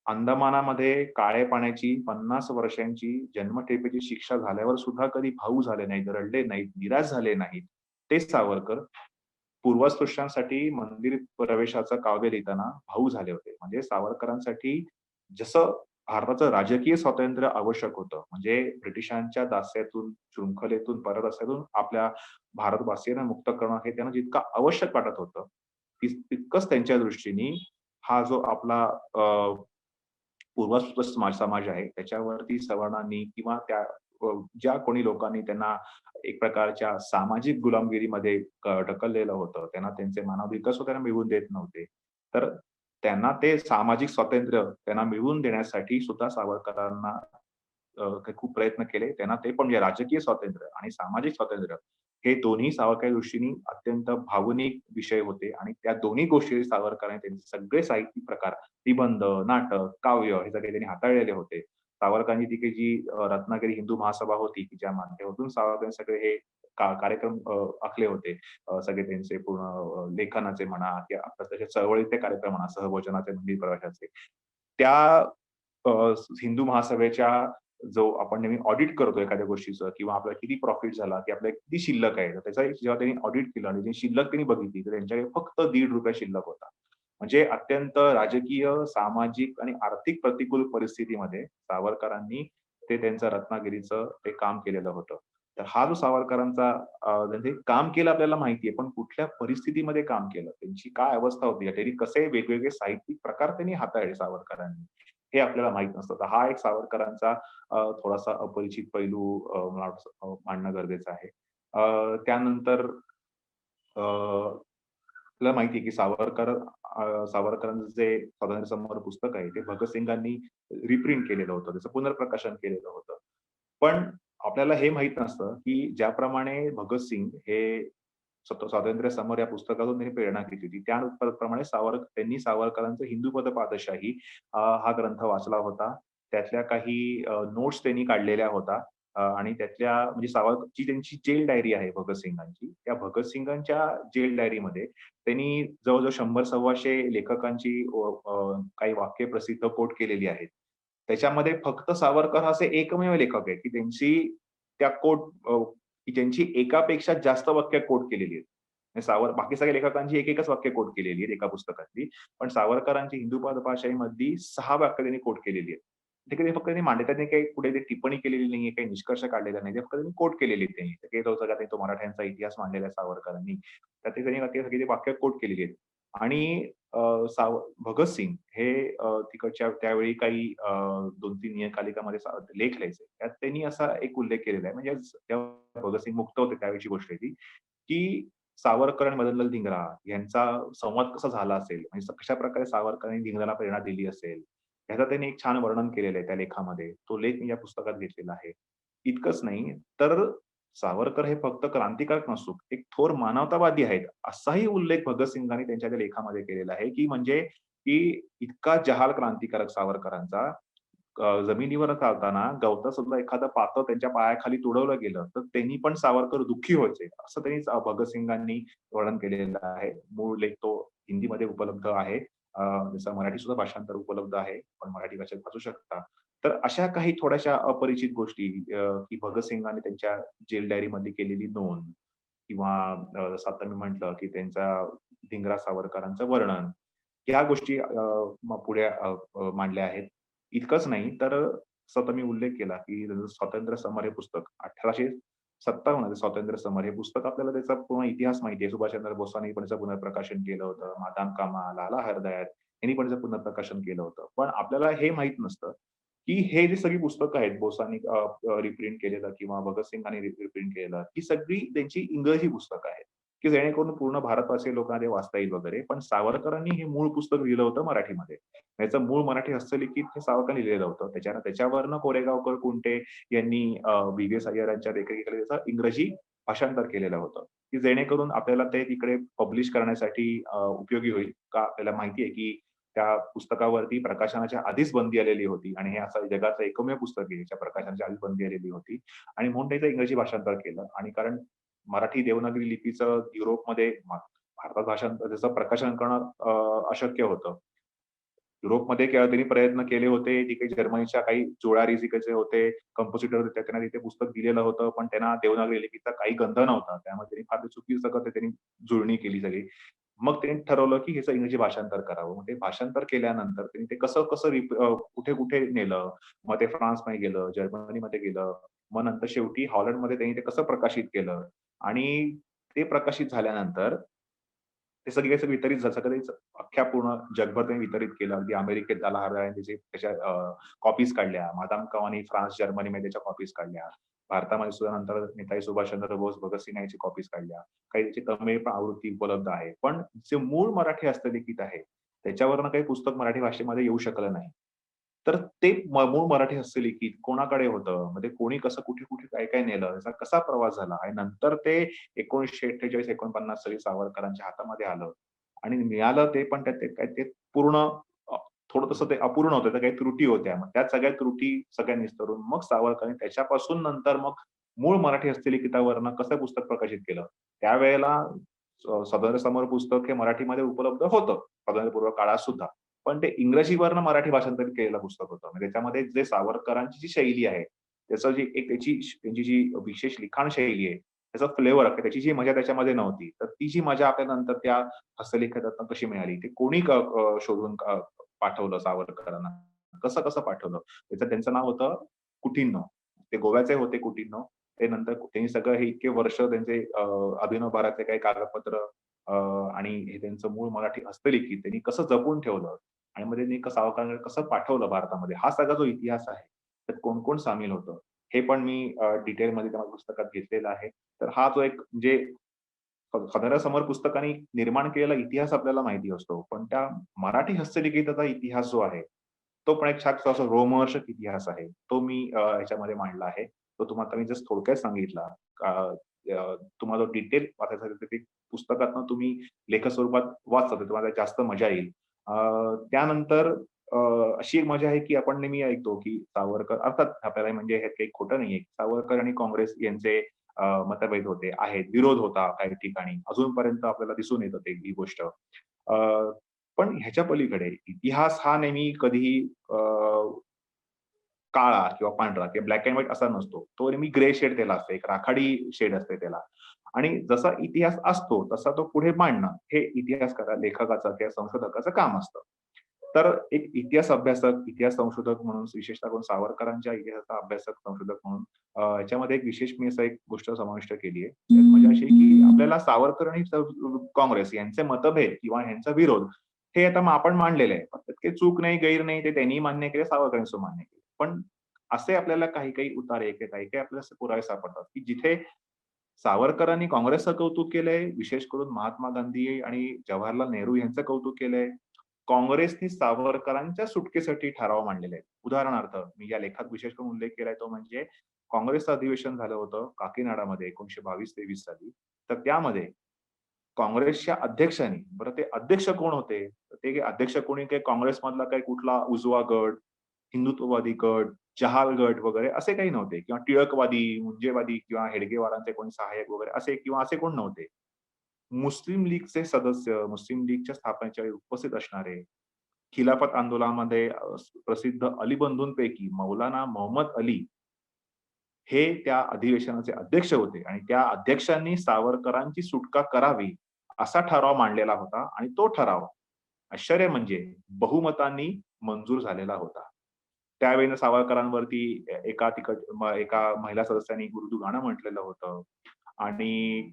अंदमानामध्ये काळ्या पाण्याची 50 वर्षांची जन्मठेपेची शिक्षा झाल्यावर सुद्धा कधी भावूक झाले नाहीत, रडले नाहीत, निराश झाले नाहीत. तेच सावरकर पूर्वस्पृश्यांसाठी मंदिर प्रवेशाचं काव्य लिहिताना भावूक झाले होते. म्हणजे सावरकरांसाठी जसं भारताचं राजकीय स्वातंत्र्य आवश्यक होतं. म्हणजे ब्रिटिशांच्या दास्यातून, शृंखलेतून, परदास्यातून आपल्या भारतवासियांना मुक्त करणं हे त्यांना जितकं आवश्यक वाटत होतं, तितकंच त्यांच्या दृष्टीने हा जो आपला पूर्वस्कृत समाज आहे त्याच्यावरती सवर्णांनी किंवा त्या ज्या कोणी लोकांनी त्यांना एक प्रकारच्या सामाजिक गुलामगिरीमध्ये ढकललेलं होतं. त्यांना त्यांचे मानवाधिकार सुद्धा त्यांना मिळवून देत नव्हते. तर त्यांना ते सामाजिक स्वातंत्र्य त्यांना मिळवून देण्यासाठी सुद्धा सावरकरांना काही खूप प्रयत्न केले. त्यांना ते पण म्हणजे राजकीय स्वातंत्र्य आणि सामाजिक स्वातंत्र्य हे दोन्ही सावरकर दृष्टीने अत्यंत भावनिक विषय होते आणि त्या दोन्ही गोष्टी सावरकरांनी त्यांचे सगळे साहित्यिक प्रकार, निबंध, नाटक, काव्य हे सगळे त्यांनी हाताळलेले होते. सावरकरांनी ती काही जी रत्नागिरी हिंदू महासभा होती, की ज्या माध्यमातून सावरकरांनी सगळे हे कार्यक्रम आखले होते. सगळे त्यांचे पूर्ण लेखनाचे म्हणा किंवा तसे चळवळीचे कार्यक्रम म्हणा, सहभोजनाचे, मंदिर प्रवेशाचे. त्या अ, हिंदू महासभेच्या जो आपण नेहमी ऑडिट करतो एखाद्या गोष्टीचं किंवा आपल्याला किती प्रॉफिट झाला, की आपल्याला किती शिल्लक आहे. तर त्याचा एक जेव्हा त्यांनी ऑडिट केलं आणि जी शिल्लक त्यांनी बघितली, तर त्यांच्याकडे फक्त ₹1.5 शिल्लक होता. म्हणजे अत्यंत राजकीय, सामाजिक आणि आर्थिक प्रतिकूल परिस्थितीमध्ये सावरकरांनी ते त्यांचं रत्नागिरीचं ते काम केलेलं होतं. तर हा जो सावरकरांचा म्हणजे काम केलं आपल्याला माहिती आहे, पण कुठल्या परिस्थितीमध्ये काम केलं, त्यांची काय अवस्था होती, त्यांनी कसे वेगवेगळे साहित्यिक प्रकार त्यांनी हाताळले सावरकरांनी, हे आपल्याला माहीत नसतं. तर हा एक सावरकरांचा थोडासा अपरिचित पैलू मला वाटतं मांडणं गरजेचं आहे. त्यानंतर आपल्याला माहिती आहे की सावरकरांचं जे स्वातंत्र्य समर पुस्तक आहे, ते भगतसिंगांनी रिप्रिंट केलेलं होतं. त्याचं पुनर्प्रकाशन केलेलं होतं. पण आपल्याला हे माहीत नसतं, की ज्याप्रमाणे भगतसिंग हे स्वातंत्र्य समर या पुस्तकातून त्यांनी प्रेरणा घेतली होती. त्याप्रमाणे त्यांनी सावरकरांचं हिंदू पादशाही हा ग्रंथ वाचला होता. त्यातल्या काही नोट्स त्यांनी काढलेल्या होत्या. आणि त्यातल्या म्हणजे जी त्यांची जेल डायरी आहे भगतसिंगांची, त्या भगतसिंगांच्या जेल डायरीमध्ये त्यांनी जवळ-जवळ 100-125 लेखकांची काही वाक्य प्रसिद्ध कोट केलेली आहेत. त्याच्यामध्ये फक्त सावरकर असे एकमेव लेखक आहेत, की त्या की ज्यांची एकापेक्षा जास्त वाक्य कोट केलेली आहेत. बाकी सगळ्या लेखकांची एक-एकच वाक्य कोट केलेली आहेत एका पुस्तकातली. पण सावरकरांची हिंदू भाषामधली 6 वाक्य त्यांनी कोट केलेली आहेत. ते कधी फक्त त्यांनी मांडले त्यांनी काही पुढे ते टिप्पणी केलेली नाहीये, काही निष्कर्ष काढलेला नाही. ते फक्त त्यांनी कोट केलेली आहेत त्यांनी. ते तो सगळा तो मराठ्यांचा इतिहास मांडलेला आहे सावरकरांनी. त्यात ते त्यांनी ते सगळी ते वाक्य कोट केलेली आहेत. आणि अ, भगतसिंग हे तिकडच्या त्यावेळी काही 2-3 नियतकालिकामध्ये लेख लिहायचे. त्यात त्यांनी असा एक उल्लेख केलेला आहे. म्हणजे तेव्हा भगतसिंग मुक्त होते त्यावेळची गोष्ट आहे ती, की सावरकर आणि मदनलाल धिंगरा यांचा संवाद कसा झाला असेल, म्हणजे कशाप्रकारे सावरकरांनी धिंगराला प्रेरणा दिली असेल, ह्याचं त्यांनी एक छान वर्णन केलेलं आहे त्या लेखामध्ये. तो लेख मी या पुस्तकात घेतलेला आहे. इतकंच नाही, तर सावरकर हे फक्त क्रांतिकारक नसून एक थोर मानवतावादी आहेत, असाही उल्लेख भगतसिंगांनी त्यांच्या त्या लेखामध्ये केलेला आहे, की म्हणजे की इतका जहाल क्रांतिकारक सावरकरांचा, जमिनीवर चालताना गवतात सुद्धा एखादं पातळ त्यांच्या पायाखाली तुडवलं गेलं, तर त्यांनी पण सावरकर दुःखी व्हायचे. असं त्यांनी भगतसिंगांनी वर्णन केलेलं आहे. मूळ लेख तो हिंदीमध्ये उपलब्ध आहे. जसं मराठी सुद्धा भाषांतर उपलब्ध आहे. पण मराठी भाषेत वाचू शकता. तर अशा काही थोड्याशा अपरिचित गोष्टी की भगतसिंगांनी त्यांच्या जेल डायरीमध्ये केलेली नोंद किंवा जसं आता मी म्हटलं, की त्यांचा धिंगरा सावरकरांचं वर्णन, ह्या गोष्टी पुढे मांडल्या आहेत. इतकंच नाही तर जसं मी उल्लेख केला, की स्वातंत्र्य समर हे पुस्तक 1857 स्वातंत्र्य समर हे पुस्तक आपल्याला त्याचा पूर्ण इतिहास माहिती आहे. सुभाषचंद्र बोसांनी पण त्याचं पुनर्प्रकाशन केलं होतं. मादाम कामा, लाला हरदयात यांनी पण त्याचं पुनर्प्रकाशन केलं होतं. पण आपल्याला हे माहीत नसतं, की हे जी सगळी पुस्तकं आहेत बोसांनी रिप्रिंट केलेलं किंवा भगतसिंगांनी रिप्रिंट केलेलं, ही सगळी त्यांची इंग्रजी पुस्तकं आहेत, की जेणेकरून पूर्ण भारतवासी लोकांना ते वाचता येईल वगैरे. पण सावरकरांनी हे मूळ पुस्तक लिहिलं होतं मराठीमध्ये. त्याचं मूळ मराठी हस्तलिखित हे सावरकरांनी लिहिलेलं होतं. त्याच्यावरनं कोरेगावकर कुंटे यांनी व्ही.व्ही.एस. अय्यर यांच्या देखरेखीखाली त्याचं इंग्रजी भाषांतर केलेलं होतं, की जेणेकरून आपल्याला ते तिकडे पब्लिश करण्यासाठी उपयोगी होईल. का आपल्याला माहिती आहे, की त्या पुस्तकावरती प्रकाशनाच्या आधीच बंदी आलेली होती आणि हे असं जगाचं एकमेव पुस्तक आहे, ज्याच्या प्रकाशनाच्या आधीच बंदी आलेली होती आणि म्हणून त्याचं इंग्रजी भाषांतर केलं आणि कारण मराठी देवनागरी लिपीचं युरोपमध्ये भारतात भाषांतर त्याचं प्रकाशन करणं अशक्य होतं. युरोपमध्ये त्यांनी प्रयत्न केले होते. तिकडे जर्मनीच्या काही जोडारी जे होते, कंपोझिटर होते, त्यांना तिथे पुस्तक दिलेलं होतं. पण त्यांना देवनागरी लिपीचा काही गंध नव्हता. त्यामुळे त्यांनी फार चुकीचं सगळं त्यांनी जुळणी केली सगळी. मग त्यांनी ठरवलं, की ह्याचं इंग्रजी भाषांतर करावं. मग ते भाषांतर केल्यानंतर त्यांनी ते कसं-कसं कुठे-कुठे नेलं. मग ते फ्रान्समध्ये गेलं, जर्मनीमध्ये गेलं. मग नंतर शेवटी हॉलंडमध्ये त्यांनी ते कसं प्रकाशित केलं आणि ते प्रकाशित झाल्यानंतर ते सगळीकडे वितरित झालं. सगळं अख्ख्या पूर्ण जगभर त्यांनी वितरित केलं. अगदी अमेरिकेत त्याला हरवल्याने त्याच्या कॉपीज काढल्या. मादाम कामानी फ्रान्स, जर्मनीमध्ये त्याच्या कॉपीज काढल्या. भारतामध्ये सुद्धा नंतर नेताजी सुभाषचंद्र बोस, भगतसिंग यांची कॉपीज काढल्या. काही त्याची तमिळ पण आवृत्ती उपलब्ध आहे. पण जे मूळ मराठी हस्तलिखित आहे, त्याच्यावरनं काही पुस्तक मराठी भाषेमध्ये येऊ शकलं नाही. तर ते मूळ मराठी हस्तलिखित कोणाकडे होतं? मग ते कोणी कसं कुठे-कुठे काय-काय नेलं? त्याचा कसा प्रवास झाला? आणि नंतर ते 1948-49 साली सावरकरांच्या हातामध्ये आलं आणि मिळालं ते पण त्यात ते काय ते पूर्ण अ, थोडं तसं ते अपूर्ण होतं. तर काही त्रुटी होत्या. मग त्या सगळ्या त्रुटी सगळ्या निस्तरून मग सावरकरांनी त्याच्यापासून नंतर मग मूळ मराठी हस्तलिखितावरनं कसं पुस्तक प्रकाशित केलं. त्यावेळेला स्वातंत्र्य समर पुस्तक हे मराठीमध्ये उपलब्ध होतं. स्वातंत्र्यपूर्व काळात सुद्धा. पण ते इंग्रजीवरनं मराठी भाषांतरित केलेलं पुस्तक होतं. म्हणजे त्याच्यामध्ये जे सावरकरांची जी शैली आहे, त्याचं जी एक त्यांची जी विशेष लिखाण शैली आहे, त्याचा फ्लेवर त्याची जी मजा त्याच्यामध्ये नव्हती. तर ती जी मजा आपल्याला नंतर त्या हस्तलिखितातनं कशी मिळाली? ते कोणी शोधून पाठवलं सावरकरांना? कसं-कसं पाठवलं? त्यांचं नाव होतं कुटिन्नो. ते गोव्याचे होते कुटिन्नो. ते नंतर त्यांनी सगळं हे इतके वर्ष त्यांचे अभिनव बाराचे काही कागदपत्र आणि हे त्यांचं मूळ मराठी हस्तलिखित त्यांनी कसं जपून ठेवलं आणि मग त्यांनी सावरकरांकडे कसं पाठवलं भारतामध्ये, हा सगळा जो इतिहास आहे, त्यात कोण-कोण सामील होतं, हे पण मी डिटेलमध्ये त्या पुस्तकात घेतलेलं आहे. तर हा जो एक म्हणजे समोर पुस्तकाने निर्माण केलेला इतिहास आपल्याला माहिती असतो. पण त्या मराठी हस्तलिखिताचा इतिहास जो आहे, तो पण एक छान असा रोमहर्षक इतिहास आहे. तो मी ह्याच्यामध्ये मांडला आहे. तो तुम्हाला मी जस्ट थोडक्यात सांगितला. तुम्हाला डिटेल वाचायचं असेल तर ते पुस्तकातनं तुम्ही लेख स्वरूपात वाचता, तर तुम्हाला जास्त मजा येईल. त्यानंतर अ, अशी एक मजा आहे, की आपण नेहमी ऐकतो, की सावरकर अर्थात आपल्याला म्हणजे ह्यात काही खोटं नाहीये. सावरकर आणि काँग्रेस यांचे मतभेद होते, आहेत. विरोध होता काही ठिकाणी. अजूनपर्यंत आपल्याला दिसून येतं ते ही गोष्ट. पण ह्याच्या पलीकडे इतिहास हा नेहमी कधीही काळा किंवा पांढरा किंवा ब्लॅक एंड व्हाईट असा नसतो. तो नेहमी ग्रे शेड त्याला असते. एक राखाडी शेड असते त्याला. आणि जसा इतिहास असतो, तसा तो पुढे मांडणं हे लेखकाचं किंवा संशोधकाचं काम असतं. तर एक इतिहास अभ्यासक, इतिहास संशोधक म्हणून विशेषतः करून सावरकरांच्या इतिहासाचा अभ्यासक, संशोधक म्हणून याच्यामध्ये एक विशेष मी असं एक गोष्ट समाविष्ट केली आहे. त्यात म्हणजे अशी आहे की आपल्याला सावरकर आणि काँग्रेस यांचे मतभेद किंवा ह्यांचा विरोध हे आता आपण मांडलेलं आहे. त्यात काही चूक नाही, गैर नाही. ते त्यांनी मान्य केले, सावरकरांनी सुद्धा मान्य केले. पण असे आपल्याला काही-काही उतारे किंवा काही-काही आपल्याला असे पुरावे सापडतात, की जिथे सावरकरांनी काँग्रेसचं कौतुक केलंय, विशेष करून महात्मा गांधी आणि जवाहरलाल नेहरू यांचं कौतुक केलंय. काँग्रेसनी सावरकरांच्या सुटकेसाठी ठराव मांडलेले आहेत. उदाहरणार्थ, मी या लेखात विशेष करून उल्लेख केलाय तो म्हणजे काँग्रेसचं अधिवेशन झालं होतं काकीनाडामध्ये 1922-23 साली. तर त्यामध्ये काँग्रेसच्या अध्यक्षांनी बरं ते अध्यक्ष कोण होते? तर ते अध्यक्ष कोणी काही काँग्रेसमधला काही कुठला उजवा गट, हिंदुत्ववादी गट, जहाल गट वगैरे असे काही नव्हते किंवा टिळकवादी, मुंजेवादी किंवा हेडगेवारांचे कोणी सहाय्यक वगैरे असे किंवा असे कोण नव्हते. मुस्लिम लीगचे सदस्य, मुस्लिम लीगच्या स्थापनेच्या वेळी उपस्थित असणारे, खिलाफत आंदोलनामध्ये प्रसिद्ध अली बंधूंपैकी मौलाना मोहम्मद अली हे त्या अधिवेशनाचे अध्यक्ष होते आणि त्या अध्यक्षांनी सावरकरांची सुटका करावी, असा ठराव मांडलेला होता आणि तो ठराव आश्चर्य म्हणजे बहुमतांनी मंजूर झालेला होता. त्यावेळेला सावरकरांवरती एका महिला सदस्यांनी उर्दू गाणं म्हटलेलं होतं आणि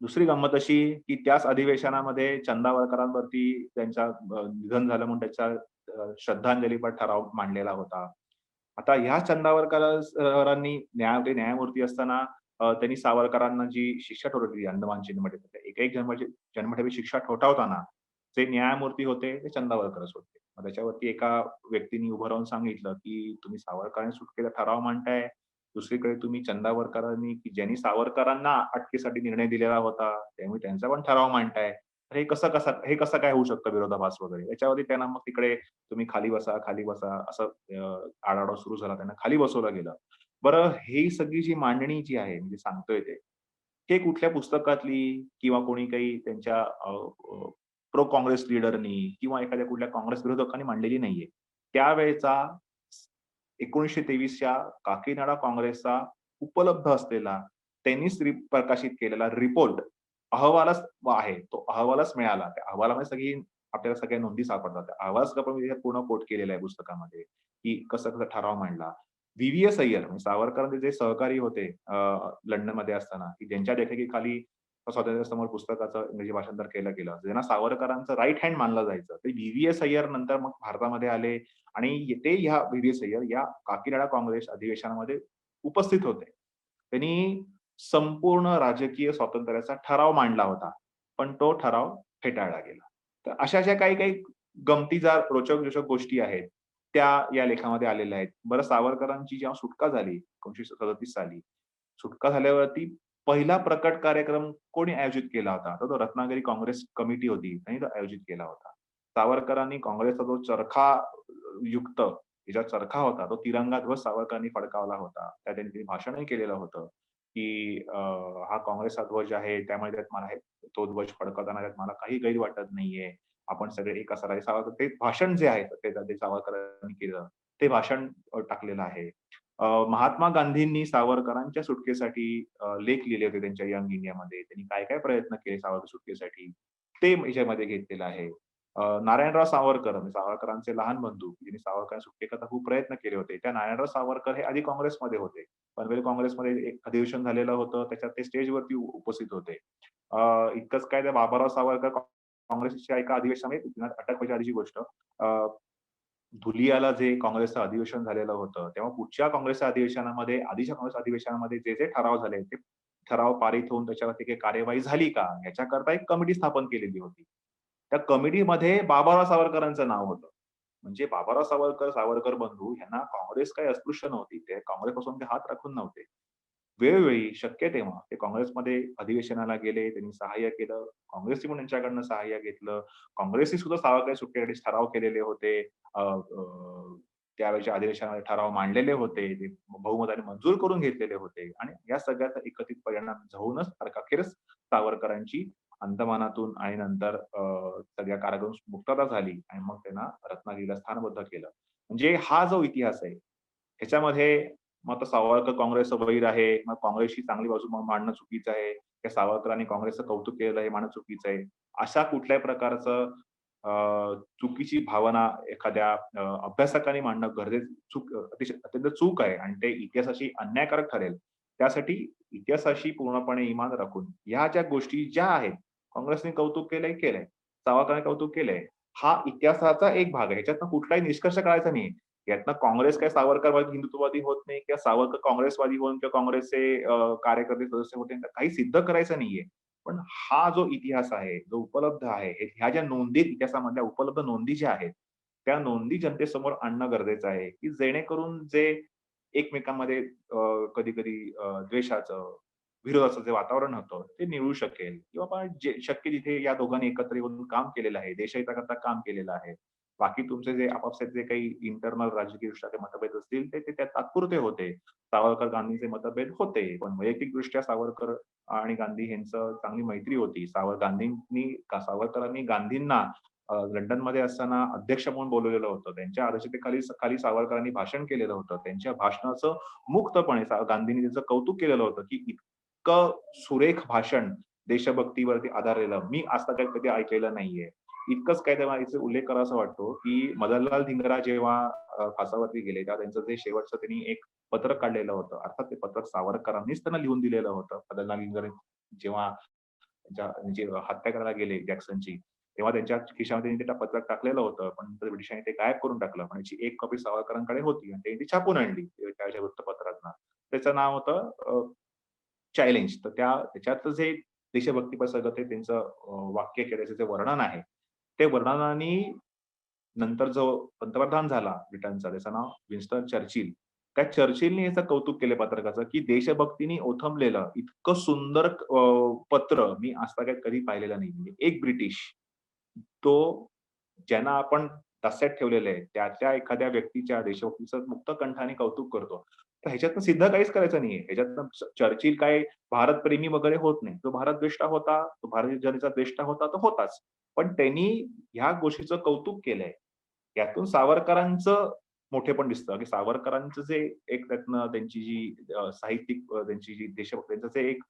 दुसरी गंमत अशी, की त्याच अधिवेशनामध्ये चंदावरकरांवरती त्यांच्या निधन झालं म्हणून त्याच्या श्रद्धांजलीपर ठराव मांडलेला होता. आता ह्या चंदावरकरांनी न्यायमूर्ती असताना त्यांनी सावरकरांना जी शिक्षा ठोठावली अंदमान जन्मठेपेची एक जन्मठेपेची शिक्षा ठोठावताना जे न्यायमूर्ती होते ते चंदावरकरच होते. मग त्याच्यावरती एका व्यक्तीने उभं राहून सांगितलं, की तुम्ही सावरकरांनी सुटकेचा ठराव मांडताय. दुसरीकडे तुम्ही चंदावरकरांनी की ज्यांनी सावरकरांना अटकेसाठी निर्णय दिलेला होता, त्यामुळे त्यांचा पण ठराव मांडताय. तर हे कसं काय होऊ शकतं विरोधाभास वगैरे. याच्यावरती त्यांना मग तिकडे तुम्ही खाली बसा, खाली बसा असं आरडाओरडा सुरू झाला. त्यांना खाली बसवलं गेलं. बरं ही सगळी जी मांडणी जी आहे म्हणजे सांगतोय ते, हे कुठल्या पुस्तकातली किंवा कोणी काही त्यांच्या प्रो काँग्रेस लीडरनी किंवा एखाद्या कुठल्या काँग्रेस विरोधकांनी मांडलेली नाहीये. त्यावेळेचा 1923च्या काकीनाडा काँग्रेसचा उपलब्ध असलेला त्यांनीच प्रकाशित केलेला रिपोर्ट अहवालच आहे. तो अहवालच मिळाला. त्या अहवालामध्ये आपल्याला सगळ्या नोंदी सापडतात. त्या अहवाल पण मी पूर्ण कोट केलेला आहे पुस्तकामध्ये, की कसं-कसं ठराव मांडला. व्ही-व्ही-एस अय्यर म्हणजे सावरकरांचे जे सहकारी होते लंडनमध्ये असताना, की ज्यांच्या देखरेखीखाली स्वातंत्र्य समर पुस्तकाचं इंग्रजी भाषांतर केलं गेलं. ज्यांना सावरकरांचं राइट हँड मानलं जायचं. ते व्ही-व्ही-एस अय्यर नंतर मग भारतामध्ये आले आणि ते ह्या व्ही-व्ही-एस अय्यर या काकीनाडा काँग्रेस अधिवेशनामध्ये उपस्थित होते. त्यांनी संपूर्ण राजकीय स्वातंत्र्याचा ठराव मांडला होता. पण तो ठराव फेटाळला गेला. तर अशा काही-काही गमतीदार रोचक गोष्टी आहेत, त्या या लेखामध्ये आलेल्या आहेत. बरं सावरकरांची जेव्हा सुटका झाली 1937 साली, सुटका झाल्यावरती पहिला प्रकट कार्यक्रम कोणी आयोजित केला होता? तर तो रत्नागिरी काँग्रेस कमिटी होती, त्यांनी तो आयोजित केला होता. सावरकरांनी काँग्रेसचा जो चरखा युक्त ज्याचा चरखा होता, तो तिरंगा ध्वज सावरकरांनी फडकावला होता. त्या त्यांनी भाषणही केलेलं होतं, की हा काँग्रेसचा ध्वज आहे, त्यामुळे त्यात मला तो ध्वज फडकवताना त्यात मला काही गैर वाटत नाहीये. आपण सगळे एक असं सावरकर ते भाषण जे आहे ते सावरकरांनी केलं. ते भाषण टाकलेलं आहे. महात्मा गांधींनी सावरकरांच्या सुटकेसाठी लेख लिहिले होते त्यांच्या यंग इंडियामध्ये. त्यांनी काय-काय प्रयत्न केले सावरकर सुटकेसाठी, ते याच्यामध्ये घेतलेलं आहे. नारायणराव सावरकर म्हणजे सावरकरांचे लहान बंधू, ज्यांनी सावरकरांच्या सुटकेकरता खूप प्रयत्न केले होते. त्या नारायणराव सावरकर हे आधी काँग्रेसमध्ये होते. पनवेल काँग्रेसमध्ये एक अधिवेशन झालेलं होतं. त्याच्यात ते स्टेजवरती उपस्थित होते. इतकंच काय त्या बाबाराव सावरकर काँग्रेसच्या एका अधिवेशनामध्ये अटक व्हायच्या आधीची गोष्ट. धुलियाला जे काँग्रेसचं अधिवेशन झालेलं होतं, तेव्हा पुढच्या काँग्रेसच्या अधिवेशनामध्ये, आधीच्या काँग्रेस अधिवेशनामध्ये जे ठराव झाले, ते ठराव पारित होऊन त्याच्यावरती काही कार्यवाही झाली का? याच्याकरता एक कमिटी स्थापन केलेली होती. त्या कमिटीमध्ये बाबाराव सावरकरांचं नाव होतं. म्हणजे बाबाराव सावरकर, सावरकर बंधू यांना काँग्रेस काही अस्पृश्य नव्हती. ते काँग्रेसपासून ते हात राखून नव्हते. वेळोवेळी शक्य तेव्हा ते काँग्रेसमध्ये अधिवेशनाला गेले, त्यांनी सहाय्य केलं. काँग्रेसने पण त्यांच्याकडनं सहाय्य घेतलं. काँग्रेसने सुद्धा सावरकर सुटकेसाठी ठराव केलेले होते. त्यावेळेच्या अधिवेशनामध्ये ठराव मांडलेले होते. ते बहुमताने मंजूर करून घेतलेले होते आणि या सगळ्याचा एकत्रित परिणाम होऊनच अखेरच सावरकरांची अंदमानातून आणि नंतर सगळ्या कारागृहातून मुक्तता झाली आणि मग त्यांना रत्नागिरीला स्थानबद्ध केलं. म्हणजे हा जो इतिहास आहे, ह्याच्यामध्ये मग आता सावरकर काँग्रेसचा वैर आहे, मग काँग्रेसची चांगली बाजू मांडणं चुकीचं आहे. त्या सावरकरांनी काँग्रेसचं कौतुक केलेलं हे मानणं चुकीचं आहे. अशा कुठल्याही प्रकारचं अ, चुकीची भावना एखाद्या अभ्यासकाने मांडणं अतिशय अत्यंत चूक आहे आणि ते इतिहासाशी अन्यायकारक ठरेल. त्यासाठी इतिहासाशी पूर्णपणे इमान राखून ह्या ज्या गोष्टी ज्या आहेत, काँग्रेसने कौतुक केलंय, केलंय. सावरकरांनी कौतुक केलंय. हा इतिहासाचा एक भाग आहे. ह्याच्यातनं कुठलाही निष्कर्ष काढायचा नाहीये. यातनं काँग्रेस काही सावरकरवादी, हिंदुत्ववादी होत नाही किंवा सावरकर काँग्रेसवादी होऊन किंवा काँग्रेसचे कार्यकर्ते सदस्य होते, काही सिद्ध करायचं नाहीये. पण हा जो इतिहास आहे, जो उपलब्ध आहे, ह्या ज्या नोंदी इतिहासामधल्या उपलब्ध नोंदी ज्या आहेत, त्या नोंदी जनतेसमोर आणणं गरजेचं आहे, की जेणेकरून जे एकमेकांमध्ये कधी-कधी द्वेषाचं, विरोधाचं जे वातावरण होतं, ते निवळू शकेल किंवा जे शक्य तिथे या दोघांनी एकत्र येऊन काम केलेलं आहे, देशहिताकरता काम केलेलं आहे. बाकी तुमचे जे आपापसात जे काही इंटरनल राजकीयदृष्ट्या ते मतभेद असतील, ते त्या तात्पुरते होते. सावरकर गांधींचे मतभेद होते, पण वैयक्तिकदृष्ट्या सावरकर आणि गांधी यांचं चांगली मैत्री होती. सावरकरांनी गांधींना लंडनमध्ये असताना अध्यक्ष म्हणून बोलावलेलं होतं. त्यांच्या अध्यक्षतेखाली खाली सावरकरांनी भाषण केलेलं होतं. त्यांच्या भाषणाचं मुक्तपणे गांधींनी त्याचं कौतुक केलेलं होतं, की इतकं सुरेख भाषण देशभक्तीवरती आधारलेलं मी आजतागायत कधी ऐकलेलं नाहीये. इतकंच काय तेव्हा याचा उल्लेख करावासा वाटतो, की मदनलाल धिंगरा जेव्हा फासावरती गेले, तेव्हा त्यांचं जे शेवटचं त्यांनी एक पत्रक काढलेलं होतं. अर्थात ते पत्रक सावरकरांनीच त्यांना लिहून दिलेलं होतं. मदनलाल धिंगरा जेव्हा त्यांच्या म्हणजे हत्या करायला गेले जॅक्सनची, तेव्हा त्यांच्या खिशामध्ये त्यांनी ते पत्रक टाकलेलं होतं. पण नंतर ब्रिटिशांनी ते गायब करून टाकलं. पण याची एक कॉपी सावरकरांकडे होती आणि त्यांनी ती छापून आणली त्याच्या वृत्तपत्रातनं. त्याचं नाव होतं चॅलेंज. तर त्याच्यातलं जे देशभक्तीपर सगळं ते त्यांचं वाक्य किंवा त्याचं जे वर्णन आहे, ते वर्णनानी नंतर जो पंतप्रधान झाला ब्रिटनचा, त्याचं नाव विन्स्टन चर्चिल. त्या चर्चिलने याचं कौतुक केलं पत्रकाचं, की देशभक्तीने ओथंबलेलं इतकं सुंदर पत्र मी आजतागायत कधी पाहिलेलं नाही. म्हणजे एक ब्रिटिश, तो ज्यांना आपण तस्यात ठेवलेलं आहे, त्या एखाद्या व्यक्तीच्या देशभक्तीचं मुक्त कंठाने कौतुक करतो. तर ह्याच्यातनं सिद्ध काहीच करायचं नाहीये. ह्याच्यातनं चर्चिल काय भारतप्रेमी वगैरे होत नाही. तो भारतद्वेष्टा होता, तो भारतीय जनतेचा द्वेष्टा होता, तो होताच. पण त्यांनी ह्या गोष्टीचं कौतुक केलंय. यातून सावरकरांचं मोठेपण दिसतं, की सावरकरांचं जे एक त्यातनं त्यांची जी साहित्यिक त्यांची जी देशभक्तीचं जे एक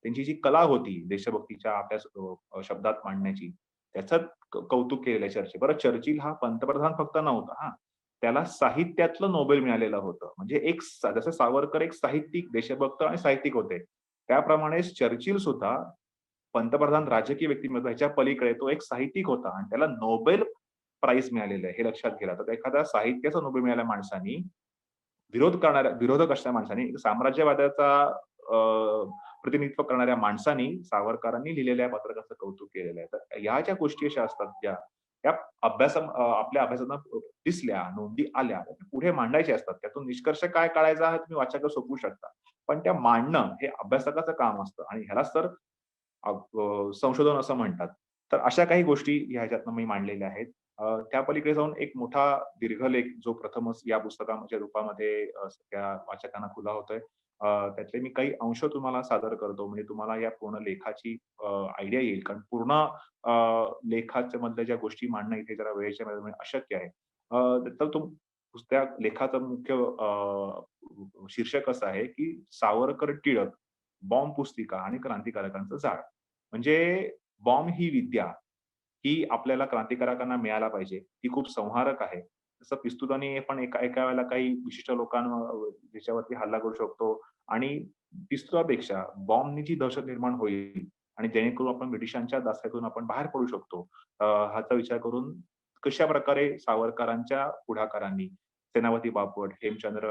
त्यांची जी कला होती देशभक्तीच्या आपल्या शब्दात मांडण्याची, त्याचं कौतुक केलेलं आहे चर्चिल. बरं चर्चिल हा पंतप्रधान फक्त नव्हता हां. त्याला साहित्यातलं नोबेल मिळालेलं होतं. म्हणजे जसं सावरकर एक साहित्यिक, देशभक्त आणि साहित्यिक होते. त्याप्रमाणेच चर्चिल सुद्धा पंतप्रधान राजकीय व्यक्तिमत्व ह्याच्या पलीकडे तो एक साहित्यिक होता आणि त्याला नोबेल प्राइज मिळालेलं आहे, हे लक्षात घ्या. तर एखाद्या साहित्याचा नोबेल मिळालेल्या माणसानी विरोधक असणाऱ्या माणसानी साम्राज्यवादाचा प्रतिनिधित्व करणाऱ्या माणसानी सावरकरांनी लिहिलेल्या पत्रकाचं कौतुक केलेलं आहे. तर ह्या ज्या गोष्टी अशा असतात ज्या त्या आपल्या अभ्यासात दिसल्या, नोंदी आल्या, त्या पुढे मांडायच्या असतात. त्यातून निष्कर्ष काय काढायचा हा तुम्ही वाचकाला सोपवू शकता. पण त्या मांडणं हे अभ्यासकाचं काम असतं आणि ह्यालाच तर संशोधन असं म्हणतात. तर अशा काही गोष्टी ह्याच्यातनं मी मांडलेल्या आहेत. त्या पलीकडे जाऊन एक मोठा दीर्घलेख जो प्रथमच या पुस्तकाच्या रूपामध्ये सगळ्या वाचकांना खुला होतोय. त्यातले मी काही अंश तुम्हाला सादर करतो म्हणजे तुम्हाला या पूर्ण लेखाची आयडिया येईल. कारण पूर्ण लेखाच्या मधल्या ज्या गोष्टी मांडणं इथे जरा वेळेच्या मानाने अशक्य आहे. तर त्या लेखाचं मुख्य शीर्षक असं आहे, की सावरकर टिळक, बॉम्ब पुस्तिका आणि क्रांतिकारकांचं जाळ. म्हणजे बॉम्ब ही विद्या, ही आपल्याला क्रांतिकारकांना मिळायला पाहिजे. ती खूप संहारक आहे. जसं पिस्तुलाने पण एका एका वेळेला काही विशिष्ट लोकांवर त्याच्यावरती हल्ला करू शकतो आणि पिस्तुलापेक्षा बॉम्बनी जी दहशत निर्माण होईल आणि जेणेकरून आपण ब्रिटिशांच्या दास्यातून आपण बाहेर पडू शकतो. ह्याचा विचार करून कशाप्रकारे सावरकरांच्या पुढाकारांनी सेनापती बापट, हेमचंद्र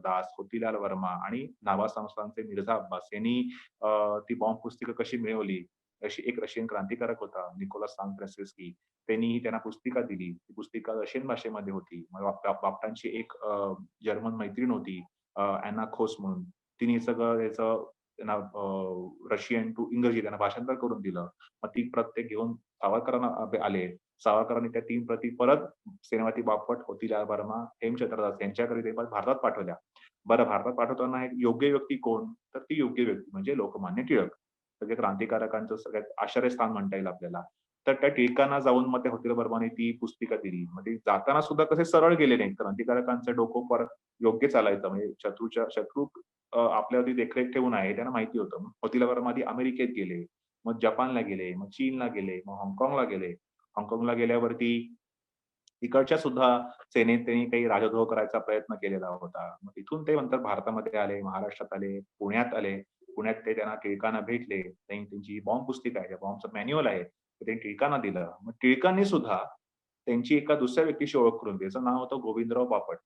दास, मोतीलाल वर्मा आणि नाभा संस्थानचे मिर्झा अब्बास यांनी ती बॉम्ब पुस्तिका कशी मिळवली. अशी एक रशियन क्रांतिकारक होता निकोलस सांप्रॅन्स्की. त्यांनी त्यांना पुस्तिका दिली. ती पुस्तिका रशियन भाषेमध्ये होती. मग बापटांची एक जर्मन मैत्रीण होती अॅना खोस म्हणून. तिने सगळं याचं त्यांना रशियन टू इंग्रजी त्यांना भाषांतर करून दिलं. मग ती प्रत ते घेऊन सावरकरांना आले. सावरकरांनी त्या 3 प्रती परत सेनापती बापट, मोतीलाल वर्मा, हेमचंद्र दास यांच्याकडे ते भारतात पाठवल्या. बरं भारतात पाठवताना एक योग्य व्यक्ती कोण? तर ती योग्य व्यक्ती म्हणजे लोकमान्य टिळक. सगळे क्रांतिकारकांचं सगळ्यात आश्रयस्थान म्हणता येईल आपल्याला. तर त्या टिळकांना जाऊन मग त्या होतीलाल वर्माने ती पुस्तिका दिली. मग ते जाताना सुद्धा कसे सरळ गेले नाहीत. क्रांतिकारकांचं डोकं फार योग्य चालायचं म्हणजे शत्रू आपल्यावरती देखरेख ठेवून आहे त्यांना माहिती होतं. मग मोतीलाल वर्मा आधी अमेरिकेत गेले, मग जपानला गेले, मग चीनला गेले, मग हाँगकाँगला गेले. हाँगकाँगला गेल्यावरती तिकडच्या सुद्धा सेनेत त्यांनी काही राजद्रोह करायचा प्रयत्न केलेला होता. मग तिथून ते नंतर भारतामध्ये आले, महाराष्ट्रात आले, पुण्यात आले. पुण्यात ते त्यांना टिळकांना भेटले. त्यांची बॉम्ब पुस्तिका आहे, बॉम्बचं मॅन्युअल आहे. तर ते टिळकांना दिलं. मग टिळकांनी सुद्धा त्यांची एका दुसऱ्या व्यक्तीशी ओळख करून दिली. त्याचं नाव होतं गोविंदराव बापट.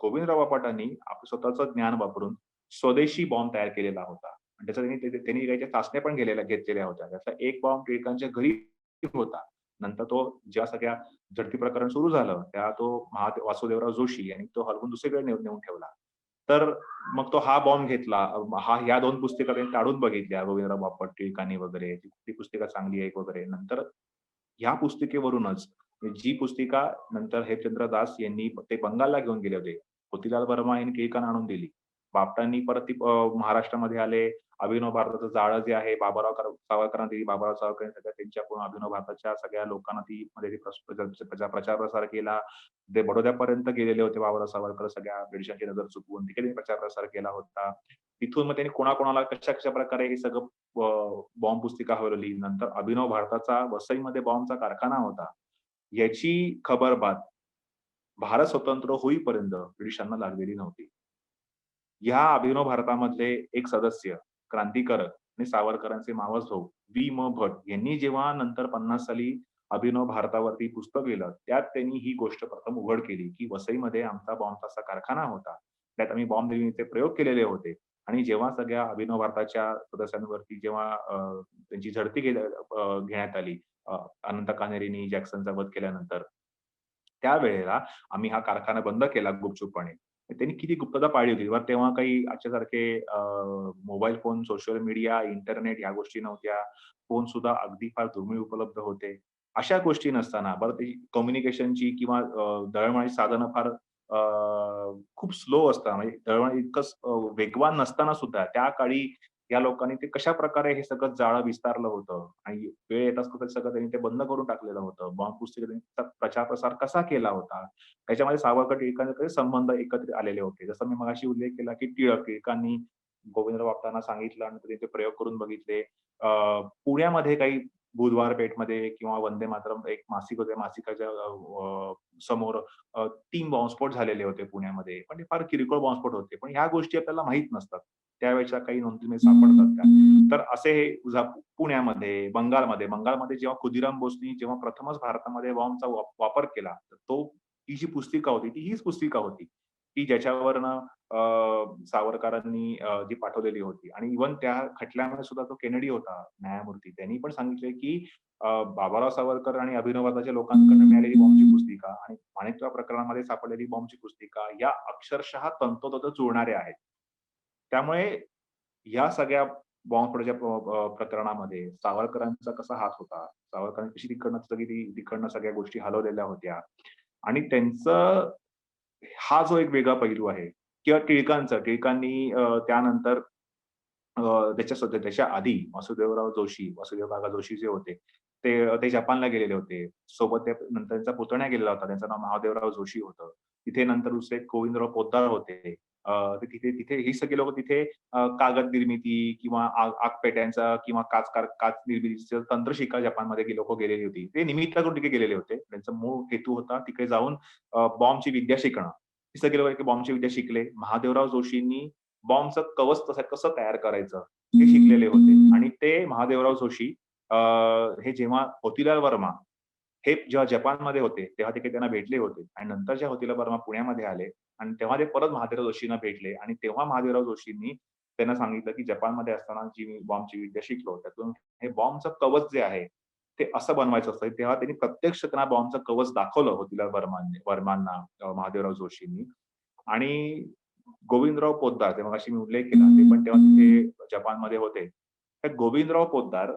गोविंदराव बापटांनी आपलं स्वतःचं ज्ञान वापरून स्वदेशी बॉम्ब तयार केलेला होता. आणि त्याचा त्यांनी काही चाचण्या पण घेतलेल्या होत्या. त्यातला एक बॉम्ब टिळकांच्या घरी होता. नंतर तो ज्या सगळ्या झडती प्रकरण सुरू झालं, त्या तो वासुदेवराव जोशी यांनी तो हलवून दुसरीकडे नेऊन ठेवला. तर मग तो हा बॉम्ब घेतला. ह्या 2 पुस्तिका त्यांनी काढून बघितल्या गोविंदराव बापट, टिळकांनी वगैरे. ती पुस्तिका चांगली आहे वगैरे. नंतर ह्या पुस्तिकेवरूनच जी पुस्तिका नंतर हेमचंद्र दास यांनी ते बंगालला घेऊन गेले होते. मोतीलाल वर्मा यांनी टिळकांना आणून दिली. बापटांनी परत ती महाराष्ट्रामध्ये आले. अभिनव भारताचं जाळं जे आहे सावरकरांना दिली. बाबाराव सावरकर सगळ्या त्यांच्याकडून अभिनव भारताच्या सगळ्या लोकांना ती मध्ये ती त्याचा प्रचार प्रसार केला. ते बडोद्यापर्यंत गेलेले होते बाबाराव सावरकर सगळ्या ब्रिटिशांची नजर चुकवून. तिकडे त्यांनी प्रचार प्रसार केला होता. तिथून मग त्यांनी कोणाकोणाला कशा प्रकारे हे सगळं बॉम्ब पुस्तिका हलवली. नंतर अभिनव भारताचा वसईमध्ये बॉम्बचा कारखाना होता. याची खबरबात भारत स्वतंत्र होईपर्यंत ब्रिटिशांना लागलेली नव्हती. ह्या अभिनव भारतामधले एक सदस्य, क्रांतिकारक आणि सावरकरांचे मावस भाऊ वी.म. भट यांनी जेव्हा नंतर 50 साली अभिनव भारतावरती पुस्तक लिहिलं, त्यात त्यांनी ही गोष्ट प्रथम उघड केली, की वसईमध्ये आमचा बॉम्बचा असा कारखाना होता. त्यात आम्ही बॉम्ब निर्मितीचे प्रयोग केलेले होते. आणि जेव्हा सगळ्या अभिनव भारताच्या सदस्यांवरती जेव्हा त्यांची झडती घेण्यात आली, अनंत कान्हेरेंनी जॅक्सनचा वध केल्यानंतर, त्यावेळेला आम्ही हा कारखाना बंद केला गुपचूपपणे. त्यांनी किती गुप्तता पाळली होती. बरं तेव्हा काही आजच्यासारखे mobile phone, social media, internet ह्या गोष्टी नव्हत्या. फोन सुद्धा अगदी फार दुर्मिळ उपलब्ध होते. अशा गोष्टी नसताना बरं ती कम्युनिकेशनची किंवा दळणवळणाची साधनं फार खूप स्लो असतात. म्हणजे दळणवळण इतकंच वेगवान नसताना सुद्धा त्या काळी या लोकांनी ते कशाप्रकारे हे सगळं जाळं विस्तारलं होतं आणि वेळ येताच सगळं त्यांनी ते बंद करून टाकलेलं होतं. बॉम्ब पुस्तिकेचा प्रचार प्रसार कसा केला होता. त्याच्यामध्ये सावरकर टिळकांचे संबंध एकत्रित आलेले होते. जसं मी मगाशी उल्लेख केला, की टिळकांनी गोविंदराव बापटांना सांगितलं आणि त्यांचे प्रयोग करून बघितले. पुण्यामध्ये काही बुधवार पेठमध्ये किंवा वंदे मातरम एक मासिक होते. मासिकाच्या समोर 3 बॉम्बस्फोट झालेले होते पुण्यामध्ये. पण ते फार किरकोळ बॉम्बस्फोट होते. पण ह्या गोष्टी आपल्याला माहीत नसतात. त्यावेळेच्या काही नोंदीमध्ये सापडतात त्या. तर असे हे पुण्यामध्ये, बंगालमध्ये जेव्हा खुदिराम बोसनी जेव्हा प्रथमच भारतामध्ये बॉम्बचा वापर केला, तर ही जी पुस्तिका होती, हीच पुस्तिका होती. की ज्याच्यावरनं सावरकरांनी जी पाठवलेली होती आणि इव्हन त्या खटल्यामध्ये सुद्धा तो केनेडी होता न्यायमूर्ती. त्यांनी पण सांगितले की बाबाराव सावरकर आणि अभिनवादाच्या लोकांकडून मिळालेली बॉम्बची पुस्तिका आणि माणिकराव प्रकरणामध्ये सापडलेली बॉम्बची पुस्तिका या अक्षरशः तंतोतंत जुळणाऱ्या आहेत. त्यामुळे या सगळ्या बॉम्बस्फोटाच्या प्रकरणामध्ये सावरकरांचा कसा हात होता, सावरकरांनी कशी तिकडनं सगळ्या गोष्टी हलवलेल्या होत्या आणि त्यांचं हा जो एक वेगळा पैलू आहे किंवा टिळकांनी त्यानंतर त्याच्या आधी वासुदेव काका जोशी जे होते, ते जपानला गेलेले होते. सोबत नंतर त्यांचा पुतण्या गेलेला होता. त्यांचं नाव महादेवराव जोशी होतं. तिथे नंतर दुसरे गोविंदराव पोतदार होते. ते तिथे तिथे ही सगळी लोकं तिथे कागद निर्मिती किंवा आगपेट्यांचा किंवा काच निर्मितीचं तंत्र शिकायला जपानमध्ये लोकं गेलेली होती. ते निमित्त करून तिथे गेलेले होते. त्यांचा मूळ हेतू होता तिकडे जाऊन बॉम्बची विद्या शिकणं. हे सगळे लोकं बॉम्बची विद्या शिकले. महादेवराव जोशींनी बॉम्बचं कवच कसं तयार करायचं हे शिकलेले होते आणि ते महादेवराव जोशी हे जेव्हा मोतीलाल वर्मा हे जेव्हा जपानमध्ये होते, तेव्हा ते काही त्यांना भेटले होते आणि नंतर जेव्हा मोतीलाल वर्मा पुण्यामध्ये आले आणि तेव्हा ते परत महादेवराव जोशींना भेटले आणि तेव्हा महादेवराव जोशींनी त्यांना सांगितलं, की जपानमध्ये असताना जी मी बॉम्बची विद्या शिकलो, त्यातून हे बॉम्बचं कवच जे आहे, ते असं बनवायचं असतं. तेव्हा त्यांनी प्रत्यक्ष त्यांना बॉम्बचं कवच दाखवलं मोतीलाल वर्मांना महादेवराव जोशींनी आणि गोविंदराव पोतदार, ते मगाशी मी उल्लेख केला, ते पण तेव्हा तिथे जपानमध्ये होते. तर गोविंदराव पोतदार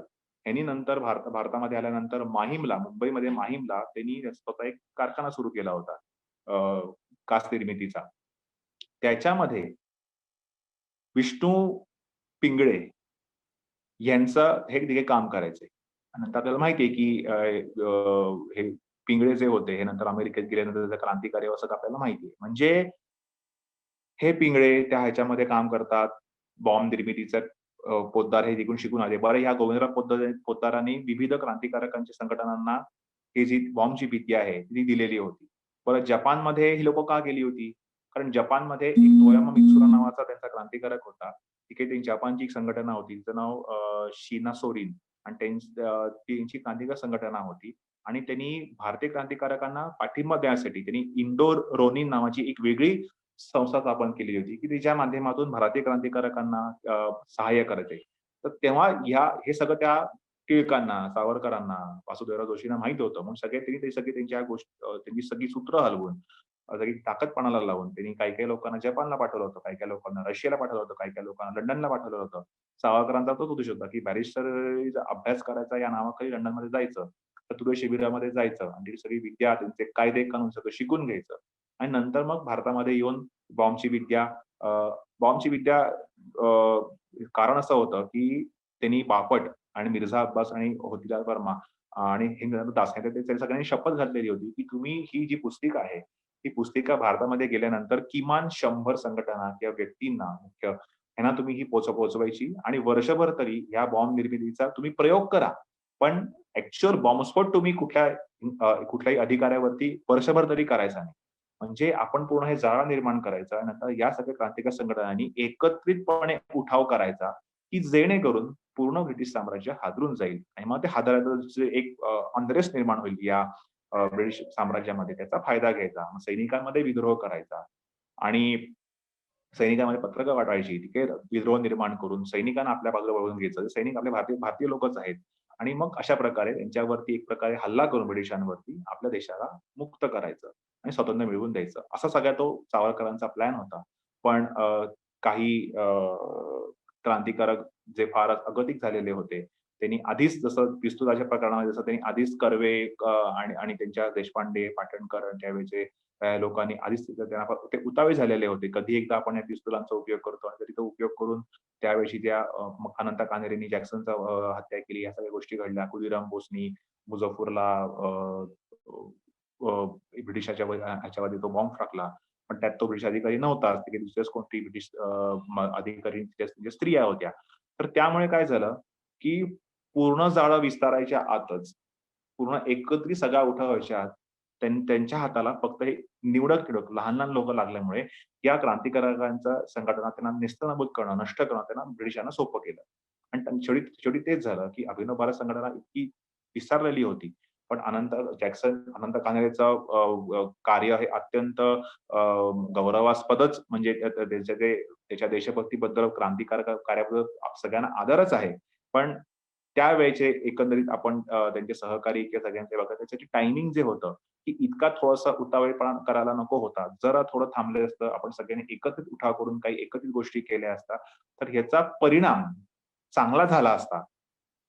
यांनी नंतर भारतामध्ये आल्यानंतर मुंबईमध्ये माहीमला त्यांनी स्वतः एक कारखाना सुरू केला होता काच निर्मितीचा. त्याच्यामध्ये विष्णू पिंगळे यांचं हे तिथे काम करायचे. नंतर आपल्याला माहिती आहे, की हे पिंगळे जे होते, हे नंतर अमेरिकेत गेल्यानंतर त्याचा क्रांतिकारी असं आपल्याला माहिती आहे. म्हणजे हे पिंगळे त्या ह्याच्यामध्ये काम करतात. बॉम्ब निर्मितीचं पोतदार हे तिकडून शिकून आले. बरं ह्या गोविंदराव पोतदारांनी विविध क्रांतिकारकांच्या संघटनांना ही जी बॉम्बची विद्या आहे, ती दिलेली होती. परत जपानमध्ये ही लोकं का गेली होती? कारण जपानमध्ये एक तोयामा मित्सुरा नावाचा त्यांचा क्रांतिकारक होता. तिथे जपानची एक संघटना होती. तिचं नाव शिना सोरिन आणि त्यांची क्रांतिकारक संघटना होती आणि त्यांनी भारतीय क्रांतिकारकांना पाठिंबा देण्यासाठी त्यांनी इंडो रोनिन नावाची एक वेगळी संस्था स्थापन केली होती, की तिच्या माध्यमातून भारतीय क्रांतिकारकांना सहाय्य करायचे. तर तेव्हा हे सगळं त्या टिळकांना, सावरकरांना, वासुदेवराव जोशींना माहीत होतं. म्हणून ते सगळे त्यांची सगळी सूत्र हलवून सगळी ताकद पणाला लावून त्यांनी काही-काही लोकांना जपानला पाठवलं होतं, काही-काही लोकांना रशियाला पाठवलं होतं, काही-काही लोकांना लंडनला पाठवलं होतं. सावरकरांचा तोच उद्देश होता, की बॅरिस्टरचा अभ्यास करायचा या नावाखाली लंडनमध्ये जायचं. चतुर्वेद शिबिरामध्ये जायचं आणि तिथे सगळी विद्या, त्यांचे कायदे कानून सगळं शिकून घ्यायचं आणि नंतर मग भारतामध्ये येऊन बॉम्बची विद्या अ, बॉम्बची विद्या कारण असं होतं, की त्यांनी बापट आणि मिर्झा अब्बास आणि मोतीलाल वर्मा आणि हिंगणा दास यांनी सगळ्यांनी शपथ घातलेली होती, की तुम्ही ही जी पुस्तिका आहे, ही पुस्तिका भारतामध्ये गेल्यानंतर किमान 100 संघटना किंवा व्यक्तींना मुख्य ह्यांना तुम्ही ही पोहोचवायची आणि वर्षभर तरी ह्या बॉम्ब निर्मितीचा तुम्ही प्रयोग करा. पण ॲक्चुअल बॉम्बस्फोट तुम्ही कुठल्याही अधिकाऱ्यावरती वर्षभर तरी करायचा नाही. म्हणजे आपण पूर्ण हे जाळा निर्माण करायचा. नंतर या सगळ्या क्रांतिकारक संघटनांनी एकत्रितपणे उठाव करायचा, की जेणेकरून पूर्ण ब्रिटिश साम्राज्य हादरून जाईल आणि मग ते हादरल्याचं एक अनरेस्ट निर्माण होईल या ब्रिटिश साम्राज्यामध्ये त्याचा फायदा घ्यायचा. मग सैनिकांमध्ये विद्रोह करायचा आणि सैनिकांमध्ये पत्रकं पाठवायची. तिथे विद्रोह निर्माण करून सैनिकांना आपल्या बाजूला वळवून घ्यायचं. सैनिक आपले भारतीय भारतीय लोकच आहेत आणि मग अशा प्रकारे त्यांच्यावरती एक प्रकारे हल्ला करून ब्रिटिशांवरती आपल्या देशाला मुक्त करायचं आणि स्वातंत्र्य मिळवून द्यायचं. असा सगळा तो सावरकरांचा प्लॅन होता. पण काही क्रांतिकारक जे फार अगतिक झालेले होते, त्यांनी आधीच जसं पिस्तुलाच्या प्रकरणामध्ये जसं त्यांनी आधीच कर्वे आणि त्यांच्या देशपांडे, पाटणकर त्यावेळचे लोकांनी आधीच त्यांना ते उतावे झालेले होते. कधी एकदा आपण या पिस्तुलांचा उपयोग करतो आणि कधी तो उपयोग करून त्यावेळी त्या अनंता कान्हेरेंनी जॅक्सनचा हत्या केली. ह्या सगळ्या गोष्टी घडल्या. खुदिराम बोसनी मुझफ्फरला ब्रिटिशाच्या ह्याच्यामध्ये तो बॉम्ब टाकला. पण त्यात तो ब्रिटिश अधिकारी नव्हताच. तिथे दुसऱ्याच कोणतरी ब्रिटिश अधिकारी म्हणजे स्त्रिया होत्या. तर त्यामुळे काय झालं, की पूर्ण जाळं विस्तारायच्या आतच, पूर्ण एकत्रित सगळा उठाव व्हायच्या आत त्यांच्या हाताला फक्त हे निवडक लहान-लहान लोकं लागल्यामुळे या क्रांतिकारकांच्या संघटना त्यांना नेस्तनाबूत करणं, नष्ट करणं त्यांना ब्रिटिशांना सोपं केलं. आणि शेवटी शेवटी तेच झालं, की अभिनव भारत संघटना इतकी विस्तारलेली होती, पण अनंत कानडेचं कार्य हे अत्यंत गौरवास्पदच, म्हणजे त्याच्या देशभक्तीबद्दल, क्रांतिकारक कार्याबद्दल सगळ्यांना आदरच आहे. पण त्यावेळेचे एकंदरीत आपण त्यांचे सहकारी किंवा सगळ्यांचे बघा, त्याच्याची टायमिंग जे होतं, की इतका थोडासा उतावळेपणा करायला नको होता. जरा थोडं थांबले असतं, आपण सगळ्यांनी एकत्रित उठाव करून काही एकत्रित गोष्टी केल्या असता, तर ह्याचा परिणाम चांगला झाला असता.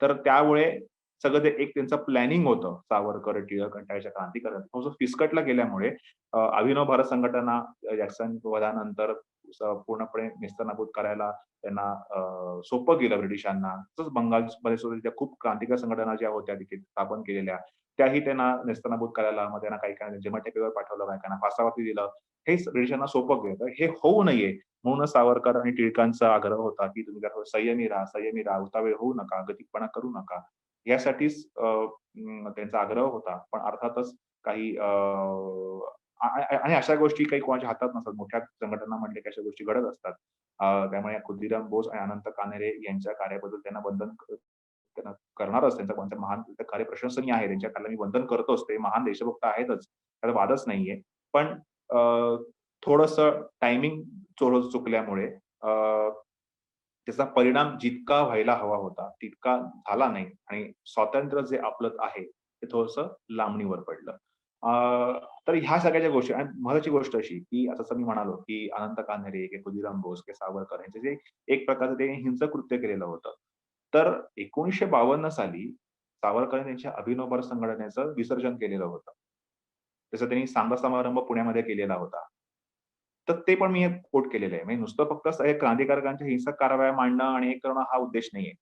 तर त्यामुळे सगळं ते एक त्यांचं प्लॅनिंग होतं, सावरकर, टिळक आणि त्याच्या क्रांतिकारक थोडंसं फिसकटलं गेल्यामुळे अभिनव भारत संघटना जॅक्सन वधानंतर पूर्णपणे नेस्तनाबूत करायला त्यांना सोपं गेलं ब्रिटिशांना. तसंच बंगालमध्ये सुद्धा त्या खूप क्रांतिकारक संघटना ज्या होत्या तिथे स्थापन केलेल्या, त्याही त्यांना नेस्तनाबूत करायला, मग त्यांना काही काही जमाटेपेवर पाठवलं, काही फासावरती दिलं. हे ब्रिटिशांना सोपं गेलं. तर हे होऊ नये म्हणूनच सावरकर आणि टिळकांचा आग्रह होता, की तुम्ही जरा संयमी राहा, उतावीळ होऊ नका, गतिकपणा करू नका. यासाठीच त्यांचा आग्रह होता. पण अर्थातच काही आणि अशा गोष्टी काही कोणाच्या हातात नसतात. मोठ्या संघटना म्हटले की अशा गोष्टी घडत असतात. त्यामुळे खुदिराम बोस आणि अनंत कानडे यांच्या कार्याबद्दल त्यांना त्यांना करणारच. त्यांचं महान कार्य प्रशंसनीय आहे. त्यांच्या कार्याला मी वंदन करतोच. ते महान देशभक्त आहेतच. त्यात वादच नाहीये. पण थोडंसं टायमिंग थोडं चुकल्यामुळे त्याचा परिणाम जितका व्हायला हवा होता, तितका झाला नाही आणि स्वातंत्र्य जे आपलं आहे, ते थोडंसं लांबणीवर पडलं. तर ह्या सगळ्या ज्या गोष्टी आणि महत्त्वाची गोष्ट अशी, की जसं मी म्हणालो, की अनंत कान्हेरे, की खुदिराम बोस, की सावरकर यांचे जे एक प्रकारचं ते हिंसक कृत्य केलेलं होतं. तर 1952 साली सावरकरांनी त्यांच्या अभिनव भारत संघटनेचं विसर्जन केलेलं होतं. त्याचा त्यांनी सांगा समारंभ पुण्यामध्ये केलेला होता. तर ते पण मी कोट केलेलं आहे. म्हणजे नुसतं फक्त हे क्रांतिकारकांच्या हिंसक कारवाया मांडणं आणि हे करणं हा उद्देश नाहीये.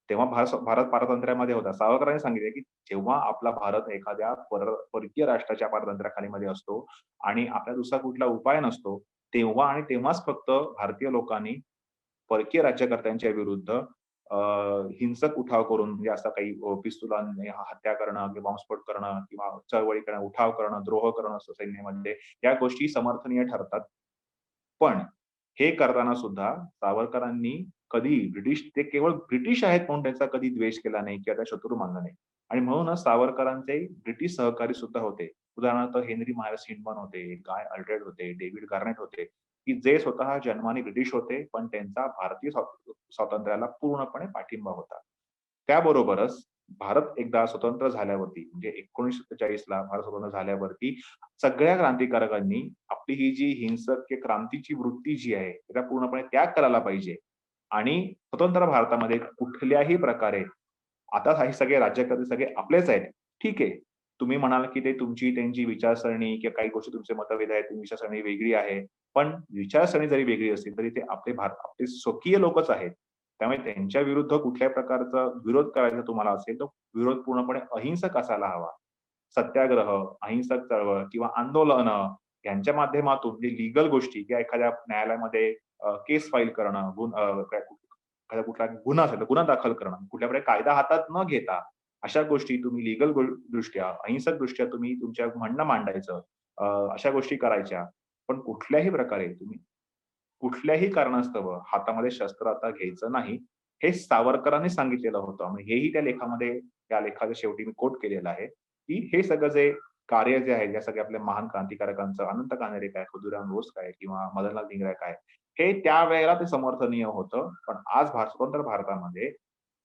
तेव्हा भारत पारतंत्र्यामध्ये होता. सावरकरांनी सांगितले, की जेव्हा आपला भारत एखाद्या परकीय राष्ट्राच्या पारतंत्र्याखालीमध्ये असतो आणि आपल्याला दुसरा कुठला उपाय नसतो, तेव्हा आणि तेव्हाच फक्त भारतीय लोकांनी परकीय राज्यकर्त्यांच्या विरुद्ध हिंसक उठाव करून, म्हणजे असं काही पिस्तुलाने हत्या करणं किंवा बॉम्बस्फोट करणं किंवा चळवळी करणं, उठाव करणं, द्रोह करणं सैन्यामध्ये, या गोष्टी समर्थनीय ठरतात. पण हे करताना सुद्धा सावरकरांनी कधी ते केवळ ब्रिटिश आहेत म्हणून त्यांचा कधी द्वेष केला नाही किंवा त्या शत्रू मानला नाही. आणि म्हणूनच सावरकरांचे ब्रिटिश सहकारी सुद्धा होते. उदाहरणार्थ हेनरी मायर्स हिंडमन होते, गाय अल्ट्रेड होते, डेव्हिड गार्नेट होते, की जे स्वतः जन्माने ब्रिटिश होते, पण त्यांचा भारतीय स्वातंत्र्याला पूर्णपणे पाठिंबा होता. त्याबरोबरच भारत एकदा स्वतंत्र झाल्यावरती, म्हणजे 1947 ला भारत स्वतंत्र झाल्यावरती सगळ्या क्रांतिकारकांनी आपली ही जी हिंसक क्रांतीची वृत्ती जी आहे, त्याला पूर्णपणे त्याग करायला पाहिजे. आणि स्वतंत्र भारतामध्ये कुठल्याही प्रकारे आता हे सगळे राज्यकर्ते सगळे आपलेच आहेत. ठीक आहे. तुम्ही म्हणाल, की ते त्यांची विचारसरणी किंवा काही गोष्टी तुमचे मतभेद आहेत, विचारसरणी वेगळी आहे. पण विचारसरणी जरी वेगळी असली, तरी ते आपले स्वकीय लोकच आहेत. त्यामुळे त्यांच्या विरुद्ध कुठल्याही प्रकारचा विरोध करायचा तुम्हाला असेल, तर विरोध पूर्णपणे अहिंसक असायला हवा. सत्याग्रह, अहिंसक चळवळ किंवा आंदोलनं यांच्या माध्यमातून जे लीगल गोष्टी किंवा एखाद्या न्यायालयामध्ये केस फाईल करणं, एखादा कुठला गुन्हा असेल तर गुन्हा दाखल करणं, कुठल्याप्रकारे कायदा हातात न घेता अशा गोष्टी तुम्ही लीगल दृष्ट्या, अहिंसक दृष्ट्या तुम्ही तुमच्या म्हणणं मांडायचं, अशा गोष्टी करायच्या. पण कुठल्याही प्रकारे तुम्ही कुठल्याही कारणास्तव हातामध्ये शस्त्र आता घ्यायचं नाही. हे सावरकरांनी सांगितलेलं होतं आणि हेही त्या लेखाच्या शेवटी मी कोट केलेलं आहे, की हे सगळं जे कार्य जे आहे, या सगळ्या आपल्या महान क्रांतिकारकांचं अनंत कान्हेरे काय, खुदिराम बोस काय किंवा मदनलाल धिंगरा काय, हे त्यावेळेला ते समर्थनीय होतं. पण आज स्वतंत्र भारतामध्ये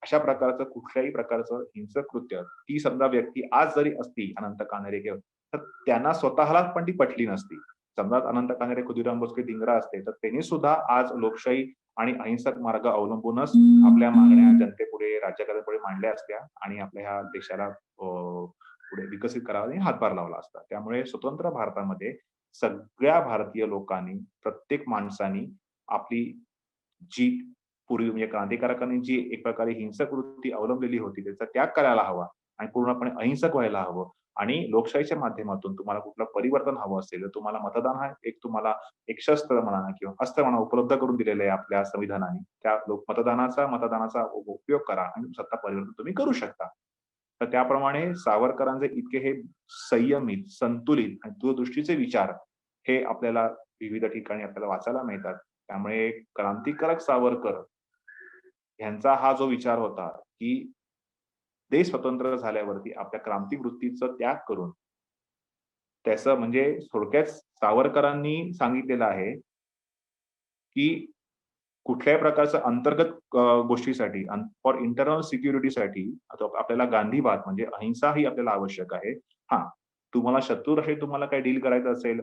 अशा प्रकारचं कुठल्याही प्रकारचं हिंसक कृत्य, ती समजा व्यक्ती आज जरी असती अनंत कान्हेरे किंवा, तर त्यांना स्वतःला पण ती पटली नसती. समजा अनंत कान्हेरे, खुदिराम बोस काही धिंगरा असते, तर त्यांनी सुद्धा आज लोकशाही आणि अहिंसक मार्ग अवलंबूनच आपल्या मागण्या जनतेपुढे, राज्यकर्त्यांपुढे मांडल्या असत्या आणि आपल्या ह्या देशाला पुढे विकसित करावा आणि हातभार लावला असता. त्यामुळे स्वतंत्र भारतामध्ये सगळ्या भारतीय लोकांनी, प्रत्येक माणसानी आपली जी पूर्वी म्हणजे क्रांतिकारकांनी जी एक प्रकारे हिंसक वृत्ती अवलंबलेली होती, त्याचा त्याग करायला हवा आणि पूर्णपणे अहिंसक व्हायला हवं. आणि लोकशाहीच्या माध्यमातून तुम्हाला कुठलं परिवर्तन हवं असेल, तर तुम्हाला मतदान हा तुम्हाला एक शस्त्र म्हणा किंवा अस्त्र म्हणा उपलब्ध करून दिलेलं आहे आपल्या संविधानाने. त्या मतदानाचा उपयोग करा आणि सत्ता परिवर्तन तुम्ही करू शकता. तर त्याप्रमाणे सावरकरांचे इतके हे संयमित, संतुलित आणि दूरदृष्टीचे विचार हे आपल्याला विविध ठिकाणी आपल्याला वाचायला मिळतात. त्यामुळे क्रांतिकारक सावरकर ह्यांचा हा जो विचार होता, की देश स्वतंत्र झाल्यावरती आपल्या क्रांतिवृत्तीचं त्याग करून त्याचं म्हणजे थोडक्यात सावरकरांनी सांगितलेलं आहे, की कुठल्याही प्रकारच्या अंतर्गत गोष्टीसाठी फॉर इंटरनल सिक्युरिटीसाठी आता आपल्याला गांधीवाद म्हणजे अहिंसा ही आपल्याला आवश्यक आहे. हां, तुम्हाला शत्रू राष्ट्राशी तुम्हाला काही डील करायचं असेल,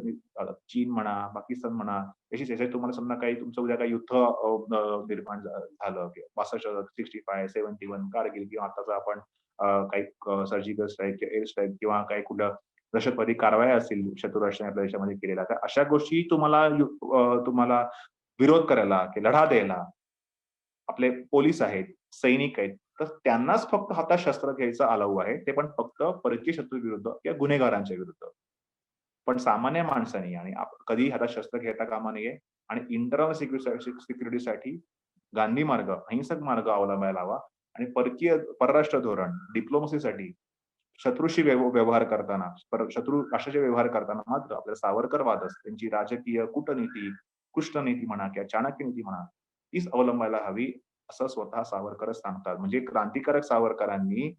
चीन म्हणा, पाकिस्तान म्हणा, याच्याशी तुम्हाला समजा काही तुमचं उद्या काही युद्ध निर्माण झालं, 65, 65, 71 कारगिल किंवा आताचा आपण काही सर्जिकल स्ट्राईक किंवा एअर स्ट्राईक किंवा काही कुठलं दहशतवादी कारवाया असतील शत्रू राष्ट्राने आपल्या देशामध्ये केलेल्या, तर अशा गोष्टी तुम्हाला विरोध करायला, की लढा द्यायला आपले पोलीस आहेत, सैनिक आहेत, तर त्यांनाच फक्त हातात शस्त्र घ्यायचं अलाऊ आहे. ते पण फक्त परकीय शत्रू विरुद्ध किंवा गुन्हेगारांच्या विरुद्ध. पण सामान्य माणसाने आणि कधीही हातात शस्त्र घेता कामा नये आणि इंटरनल सिक्युरिटीसाठी गांधी मार्ग, अहिंसक मार्ग अवलंबायला हवा आणि परकीय परराष्ट्र धोरण, डिप्लोमसीसाठी शत्रूशी व्यवहार करताना, शत्रू राष्ट्राशी व्यवहार करताना मात्र आपल्या सावरकरवादच त्यांची राजकीय कूटनीती, कुष्ठनीती म्हणा किंवा चाणक्य नीती म्हणा, तीच अवलंबायला हवी, असं स्वतः सावरकरच सांगतात. म्हणजे क्रांतिकारक सावरकरांनी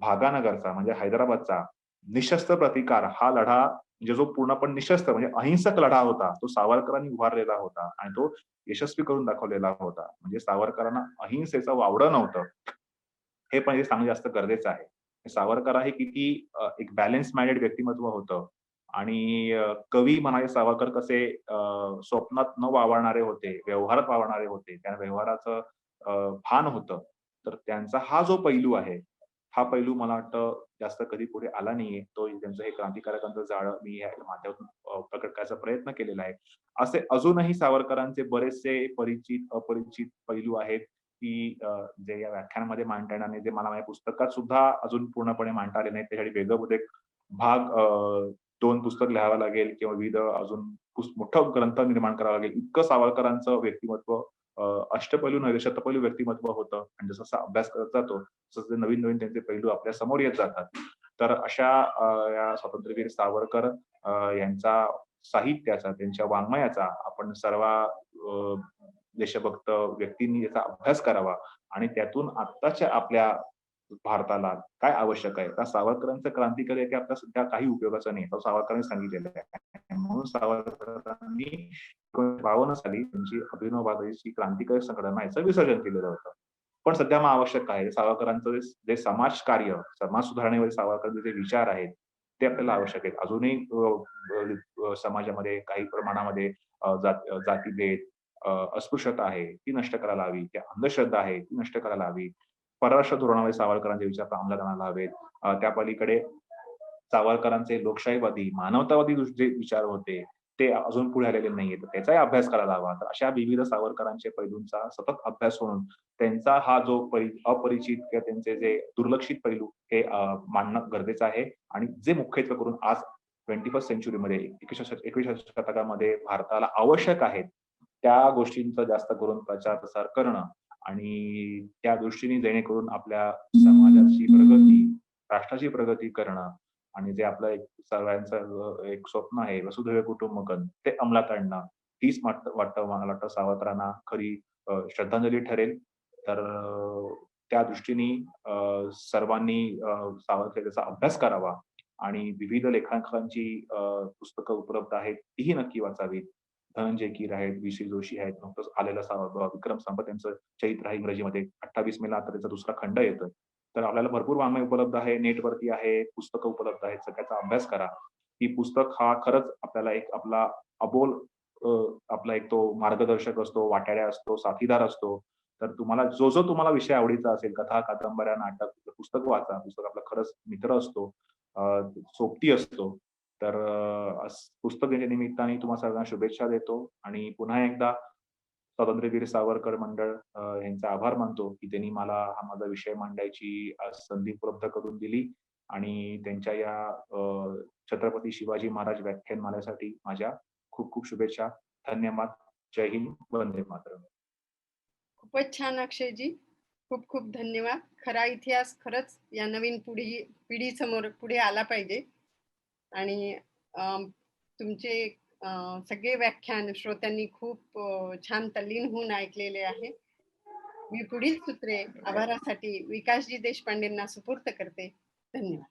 भागानगरचा म्हणजे हैदराबादचा निशस्त्र प्रतिकार हा लढा म्हणजे जो पूर्णपणे निशस्त्र म्हणजे अहिंसक लढा होता, तो सावरकरांनी उभारलेला होता आणि तो यशस्वी करून दाखवलेला होता. म्हणजे सावरकरांना अहिंसेचं वावडं नव्हतं. हे पण हे सांगणं जास्त गरजेचं आहे. सावरकर हे किती एक बॅलन्स माइंडेड व्यक्तिमत्व होतं आणि कवी म्हणाले सावरकर कसे स्वप्नात न वावरणारे होते, व्यवहारात वावरणारे होते. त्या व्यवहाराचं भान होतं. तर त्यांचा हा जो पैलू आहे, हा पैलू मला वाटतं जास्त कधी पुढे आला नाहीये. तो त्यांचं हे क्रांतिकारकांचं जाळं मी या माध्यमातून प्रकट करायचा प्रयत्न केलेला आहे. असे अजूनही सावरकरांचे बरेचसे परिचित, अपरिचित पैलू आहेत, की जे या व्याख्यानामध्ये मांडता येणार नाही, जे मला माझ्या पुस्तकात सुद्धा अजून पूर्णपणे मांडता आले नाहीत. त्यासाठी वेगळं बहुतेक भाग 2 पुस्तक लिहावं लागेल किंवा विविध अजून मोठं ग्रंथ निर्माण करावा लागेल. इतकं सावरकरांचं व्यक्तिमत्व अष्टपैलू नव्हे, शतपैलू व्यक्तिमत्व होतं आणि जसा अभ्यास करत जातो, तसं ते नवीन-नवीन त्यांचे पैलू आपल्या समोर येत जातात. तर अशा या स्वातंत्र्यवीर सावरकर यांचा साहित्याचा, त्यांच्या वाङ्मयाचा आपण सर्व देशभक्त व्यक्तींनी याचा अभ्यास करावा आणि त्यातून आत्ताच्या आपल्या भारताला काय आवश्यक आहे? त्या सावरकरांचं क्रांतिकारी आहे की आता सध्या काही उपयोगाचं नाही. तर सावरकरांनी सांगितलेलं आहे. म्हणून सावरकरांनी 1952 साली त्यांची अभिनव बाबाची क्रांतिकारी संघटना याचं विसर्जन केलेलं होतं. पण सध्या मग आवश्यक आहे सावरकरांचं जे समाजकार्य, समाज सुधारणेवर सावरकरांचे जे विचार आहेत, ते आपल्याला आवश्यक आहेत. अजूनही समाजामध्ये काही प्रमाणामध्ये जातीभेद, अस्पृश्यता आहे, ती नष्ट करायला हवी. त्या अंधश्रद्धा आहे, ती नष्ट करायला हवी. परराष्ट्र धोरणामध्ये सावरकरांचे विचार अंमलात आणायला हवेत. त्या पलीकडे सावरकरांचे लोकशाहीवादी, मानवतावादी जे विचार होते, ते अजून पुढे आलेले नाहीयेत. तर त्याचाही अभ्यास करायला हवा. तर अशा विविध सावरकरांचे पैलूंचा सतत अभ्यास होऊन त्यांचा हा जो अपरिचित किंवा त्यांचे जे दुर्लक्षित पैलू हे मांडणं गरजेचं आहे आणि जे मुख्यत्वे करून आज 21st सेंच्युरीमध्ये 21व्या शतकामध्ये भारताला आवश्यक आहेत, त्या गोष्टींचा जास्त करून प्रचार प्रसार करणं आणि त्या दृष्टीने जेणेकरून आपल्या समाजाची प्रगती, राष्ट्राची प्रगती करणं आणि जे आपलं एक सर्वांचं एक स्वप्न आहे वसुधैव कुटुंबकम ते अंमलात आणणं हीच वाटतं मला वाटतं सावरकरांना खरी श्रद्धांजली ठरेल. तर त्या दृष्टीने सर्वांनी सावरकर याचा अभ्यास करावा आणि विविध लेखकांची पुस्तकं उपलब्ध आहेत तीही नक्की वाचावीत. धनंजय कीर आहेत, वि.सी. जोशी आहेत, नुकतंच आलेलं विक्रम संपत यांचं चैत्र आहे इंग्रजीमध्ये 28 मेला आता त्याचा दुसरा खंड येतोय. तर आपल्याला भरपूर वाङ्मय उपलब्ध आहे, नेटवरती आहे, पुस्तकं उपलब्ध आहेत. सगळ्याचा अभ्यास करा. ही पुस्तक हा खरंच आपल्याला एक आपला अबोल आपला एक तो मार्गदर्शक असतो, वाटाड्या असतो, साथीदार असतो. तर तुम्हाला जो तुम्हाला विषय आवडीचा असेल, कथा, कादंबऱ्या, नाटक, पुस्तक वाचा. पुस्तक आपला खरंच मित्र असतो, सोबती असतो. तर पुस्तक दिनाच्या निमित्ताने तुम्हा सर्वांना शुभेच्छा देतो आणि पुन्हा एकदा स्वातंत्र्यवीर सावरकर मंडळ यांचा आभार मानतो, की त्यांनी मला हा माझा विषय मांडायची संधी उपलब्ध करून दिली आणि त्यांच्या या छत्रपती शिवाजी महाराज व्याख्यानमालेसाठी माझ्या खूप खूप शुभेच्छा. धन्यवाद. जय हिंद. वंदे मातरम. खूपच छान अक्षयजी. खूप खूप धन्यवाद. खरा इतिहास खरंच या नवीन पिढीसमोर पुढे आला पाहिजे आणि तुमचे सगळे व्याख्यान श्रोत्यांनी खूप छान तल्लीन होऊन ऐकलेले आहे. मी पुढील सूत्रे आभारासाठी विकासजी देशपांडेंना सुपूर्त करते. धन्यवाद.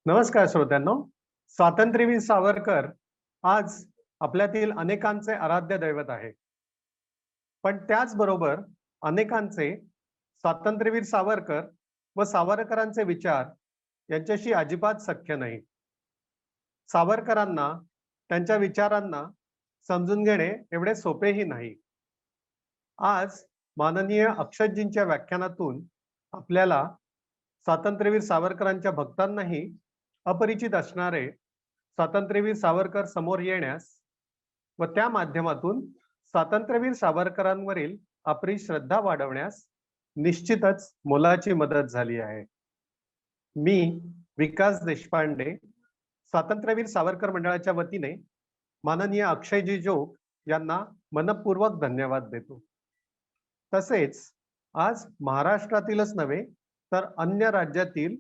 नमस्कार श्रोत्यांनो. स्वातंत्र्यवीर सावरकर आज आपल्यातील अनेकांचे आराध्य दैवत आहे. पण त्याचबरोबर अनेकांचे स्वातंत्र्यवीर सावरकर व सावरकरांचे विचार यांच्याशी अजिबात सख्य नाही. सावरकरांना त्यांच्या विचारांना समजून घेणे एवढे सोपेही नाही. आज माननीय अक्षयजींच्या व्याख्यानातून आपल्याला स्वातंत्र्यवीर सावरकरांच्या भक्तांनाही अपरिचित असणारे स्वातंत्र्यवीर सावरकर समोर येण्यास व त्या माध्यमातून स्वातंत्र्यवीर सावरकरांवरील आपली श्रद्धा वाढवण्यास निश्चितच मोलाची मदत झाली आहे. मी विकास देशपांडे स्वातंत्र्यवीर सावरकर मंडळाच्या वतीने माननीय अक्षयजी जोग यांना मनपूर्वक धन्यवाद देतो. तसेच आज महाराष्ट्रातीलच नव्हे तर अन्य राज्यातील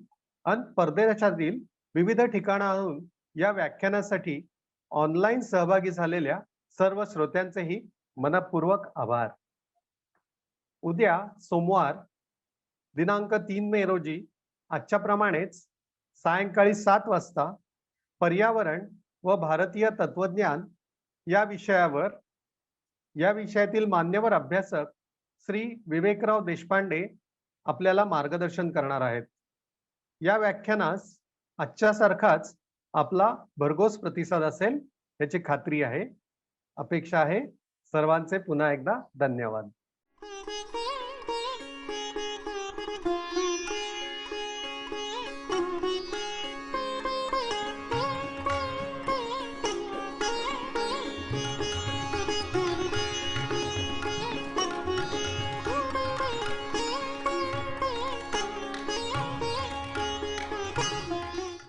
आणि परदेशातील विविध ठिकाणाहून या व्याख्यानासाठी ऑनलाईन सहभागी झालेल्या सर्व श्रोत्यांचेही मनपूर्वक आभार. उद्या सोमवार दिनांक 3 मे रोजी आजच्या प्रमाणेच सायंकाळी 7 वाजता पर्यावरण व भारतीय तत्वज्ञान या विषयातील मान्यवर अभ्यासक श्री विवेकराव देशपांडे आपल्याला मार्गदर्शन करणार आहेत. या व्याख्यानास आजच्या सारखाच आपला भरघोस प्रतिसाद असेल याची खात्री आहे. अपेक्षा आहे. सर्वांचे पुन्हा एकदा धन्यवाद.